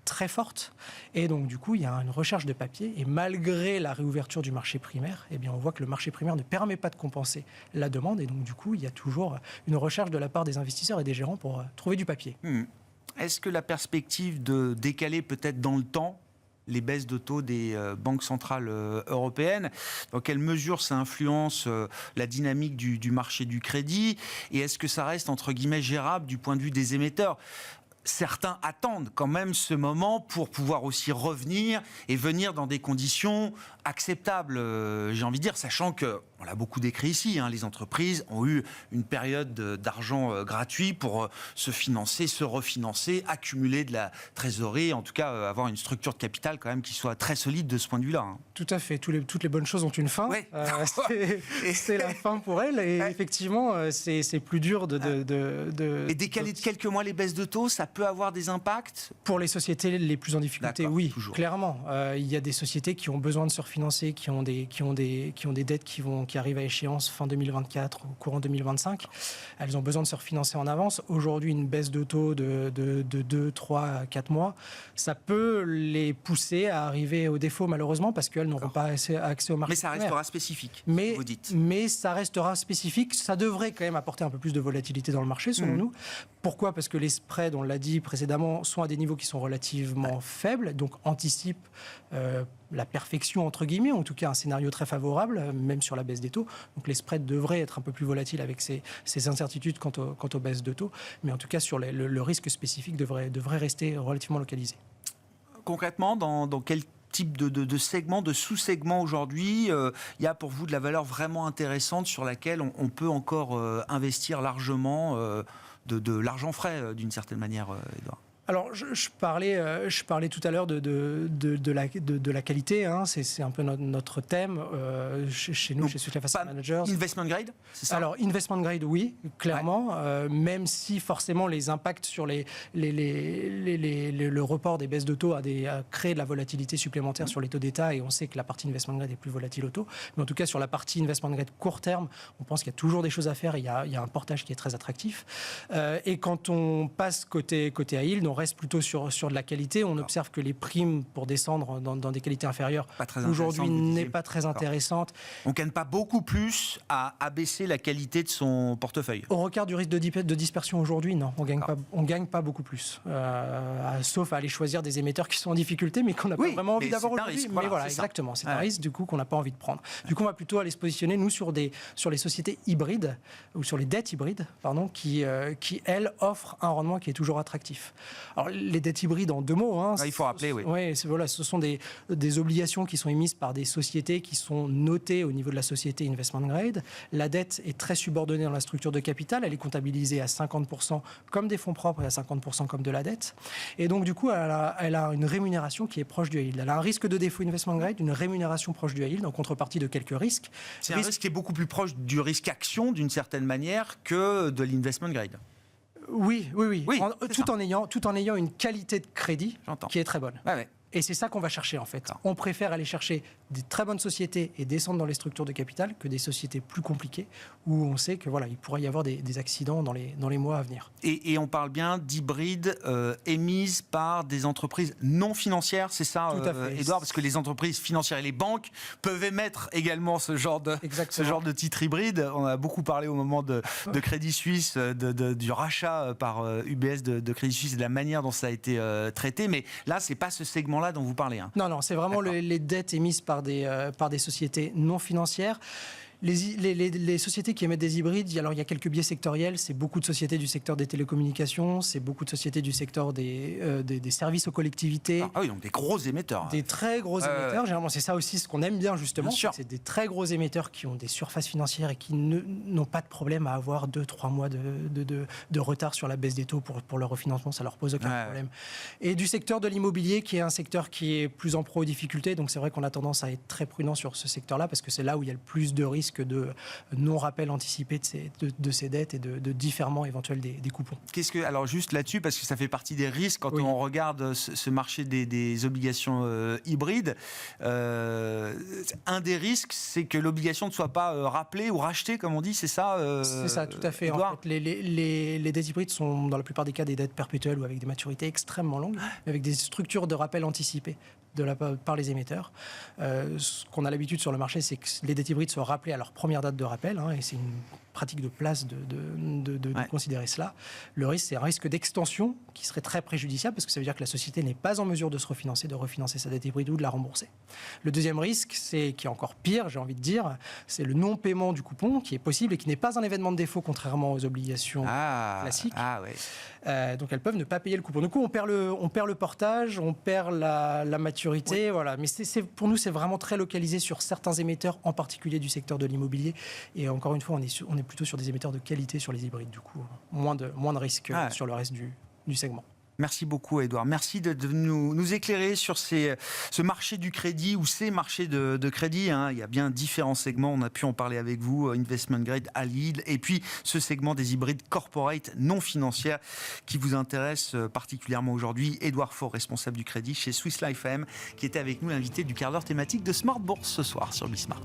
très forte, et donc du coup il y a une recherche de papier, et malgré la réouverture du marché primaire, eh bien on voit que le marché primaire ne permet pas de compenser la demande, et donc du coup il y a toujours une recherche de la part des investisseurs et des gérants pour trouver du papier. Est-ce que la perspective de décaler peut-être dans le temps les baisses de taux des banques centrales européennes, dans quelle mesure ça influence la dynamique du marché du crédit, et est-ce que ça reste entre guillemets gérable du point de vue des émetteurs ? Certains attendent quand même ce moment pour pouvoir aussi revenir et venir dans des conditions acceptables, j'ai envie de dire, sachant que on l'a beaucoup décrit ici, les entreprises ont eu une période d'argent gratuit pour se financer, se refinancer, accumuler de la trésorerie, en tout cas avoir une structure de capital quand même qui soit très solide de ce point de vue-là. Tout à fait, toutes les bonnes choses ont une fin. Ouais. C'est la fin pour elles, et effectivement, c'est plus dur Et décaler de quelques mois les baisses de taux, ça peut avoir des impacts? Pour les sociétés les plus en difficulté, oui, toujours. Clairement. Il y a des sociétés qui ont besoin de se refinancer, qui ont des dettes qui arrivent à échéance fin 2024 ou courant 2025. Elles ont besoin de se refinancer en avance. Aujourd'hui, une baisse de taux de 2, 3, 4 mois, ça peut les pousser à arriver au défaut, malheureusement, parce qu'elles n'auront pas accès au marché. Mais ça restera spécifique, vous dites. Mais ça restera spécifique. Ça devrait quand même apporter un peu plus de volatilité dans le marché, selon nous. Pourquoi ? Parce que les spreads, on l'a dit précédemment, sont à des niveaux qui sont relativement faibles, donc anticipent la perfection, entre guillemets, en tout cas un scénario très favorable, même sur la baisse des taux. Donc les spreads devraient être un peu plus volatiles avec ces incertitudes quant aux baisses de taux, mais en tout cas sur le risque spécifique devrait rester relativement localisé. Concrètement, dans quel type de segment, de sous-segment aujourd'hui, il y a pour vous de la valeur vraiment intéressante sur laquelle on peut encore investir largement de l'argent frais, d'une certaine manière, Édouard? Alors, je parlais tout à l'heure de la qualité, c'est un peu notre thème chez nous, chez Swiss Life Asset Managers. Investment grade, c'est ça? Alors, investment grade, oui, clairement, même si forcément les impacts sur le report des baisses de taux a créé de la volatilité supplémentaire sur les taux d'État, et on sait que la partie investment grade est plus volatile au taux. Mais en tout cas, sur la partie investment grade court terme, on pense qu'il y a toujours des choses à faire, il y a un portage qui est très attractif. Et quand on passe côté high yield, on reste plutôt sur de la qualité. On observe que les primes pour descendre dans des qualités inférieures aujourd'hui n'est pas très intéressante. On ne gagne pas beaucoup plus à abaisser la qualité de son portefeuille. Au regard du risque de dispersion aujourd'hui, non. On gagne pas beaucoup plus. Sauf à aller choisir des émetteurs qui sont en difficulté, mais qu'on n'a pas vraiment envie d'avoir aujourd'hui. Mais voilà, exactement. C'est un risque du coup qu'on n'a pas envie de prendre. Du coup, on va plutôt aller se positionner, nous, sur les sociétés hybrides, ou sur les dettes hybrides, pardon, qui elles, offrent un rendement qui est toujours attractif. Alors, les dettes hybrides, en 2 mots. Il faut rappeler, oui. Voilà, ce sont des obligations qui sont émises par des sociétés qui sont notées au niveau de la société investment grade. La dette est très subordonnée dans la structure de capital. Elle est comptabilisée à 50% comme des fonds propres et à 50% comme de la dette. Et donc, du coup, elle a une rémunération qui est proche du high yield. Elle a un risque de défaut investment grade, une rémunération proche du high yield en contrepartie de quelques risques. C'est un risque qui est beaucoup plus proche du risque action, d'une certaine manière, que de l'investment grade. Oui. Tout en ayant une qualité de crédit qui est très bonne. Et c'est ça qu'on va chercher, en fait. On préfère aller chercher des très bonnes sociétés et descendre dans les structures de capital que des sociétés plus compliquées où on sait que il pourrait y avoir des accidents dans les mois à venir. Et on parle bien d'hybrides émises par des entreprises non financières, c'est ça, Édouard? Parce que les entreprises financières et les banques peuvent émettre également ce genre de titre hybride. On a beaucoup parlé au moment de Crédit Suisse, du rachat par UBS de Crédit Suisse et de la manière dont ça a été traité. Mais là, c'est pas ce segment-là dont vous parlez. Non, c'est vraiment les dettes émises par des sociétés non financières. Les sociétés qui émettent des hybrides, alors il y a quelques biais sectoriels, c'est beaucoup de sociétés du secteur des télécommunications, c'est beaucoup de sociétés du secteur des services aux collectivités. Ah oui, donc des gros émetteurs. Des très gros émetteurs, généralement c'est ça aussi ce qu'on aime bien justement, c'est des très gros émetteurs qui ont des surfaces financières et qui n'ont pas de problème à avoir 2-3 mois de retard sur la baisse des taux pour leur refinancement, ça leur pose aucun problème. Et du secteur de l'immobilier qui est un secteur qui est plus en proie aux difficultés, donc c'est vrai qu'on a tendance à être très prudent sur ce secteur-là parce que c'est là où il y a le plus de risques de non-rappel anticipé de ces dettes et de différements éventuels des coupons. Alors juste là-dessus, parce que ça fait partie des risques quand on regarde ce marché des obligations hybrides, un des risques, c'est que l'obligation ne soit pas rappelée ou rachetée, comme on dit, c'est ça C'est ça, tout à fait. En fait, les dettes hybrides sont dans la plupart des cas des dettes perpétuelles ou avec des maturités extrêmement longues, avec des structures de rappel anticipées par les émetteurs. Ce qu'on a l'habitude sur le marché, c'est que les dettes hybrides soient rappelées à leur première date de rappel, et c'est une pratique de place de considérer cela. Le risque, c'est un risque d'extension qui serait très préjudiciable parce que ça veut dire que la société n'est pas en mesure de se refinancer, de refinancer sa dette hybride ou de la rembourser. Le deuxième risque, qui est encore pire, j'ai envie de dire, c'est le non-paiement du coupon qui est possible et qui n'est pas un événement de défaut contrairement aux obligations classiques. Donc elles peuvent ne pas payer le coupon. Du coup, on perd le portage, on perd la maturité. Voilà. Mais pour nous, c'est vraiment très localisé sur certains émetteurs, en particulier du secteur de l'immobilier. Et encore une fois, on est plutôt sur des émetteurs de qualité sur les hybrides. Du coup, moins de risques sur le reste du segment. Merci beaucoup, Édouard. Merci de nous éclairer sur ce marché du crédit ou ces marchés de crédit. Il y a bien différents segments. On a pu en parler avec vous. Investment grade, high yield. Et puis, ce segment des hybrides corporate non financières qui vous intéresse particulièrement aujourd'hui. Édouard Faure, responsable du crédit chez Swiss Life AM, qui était avec nous, l'invité du quart d'heure thématique de Smart Bourse ce soir sur Bismart.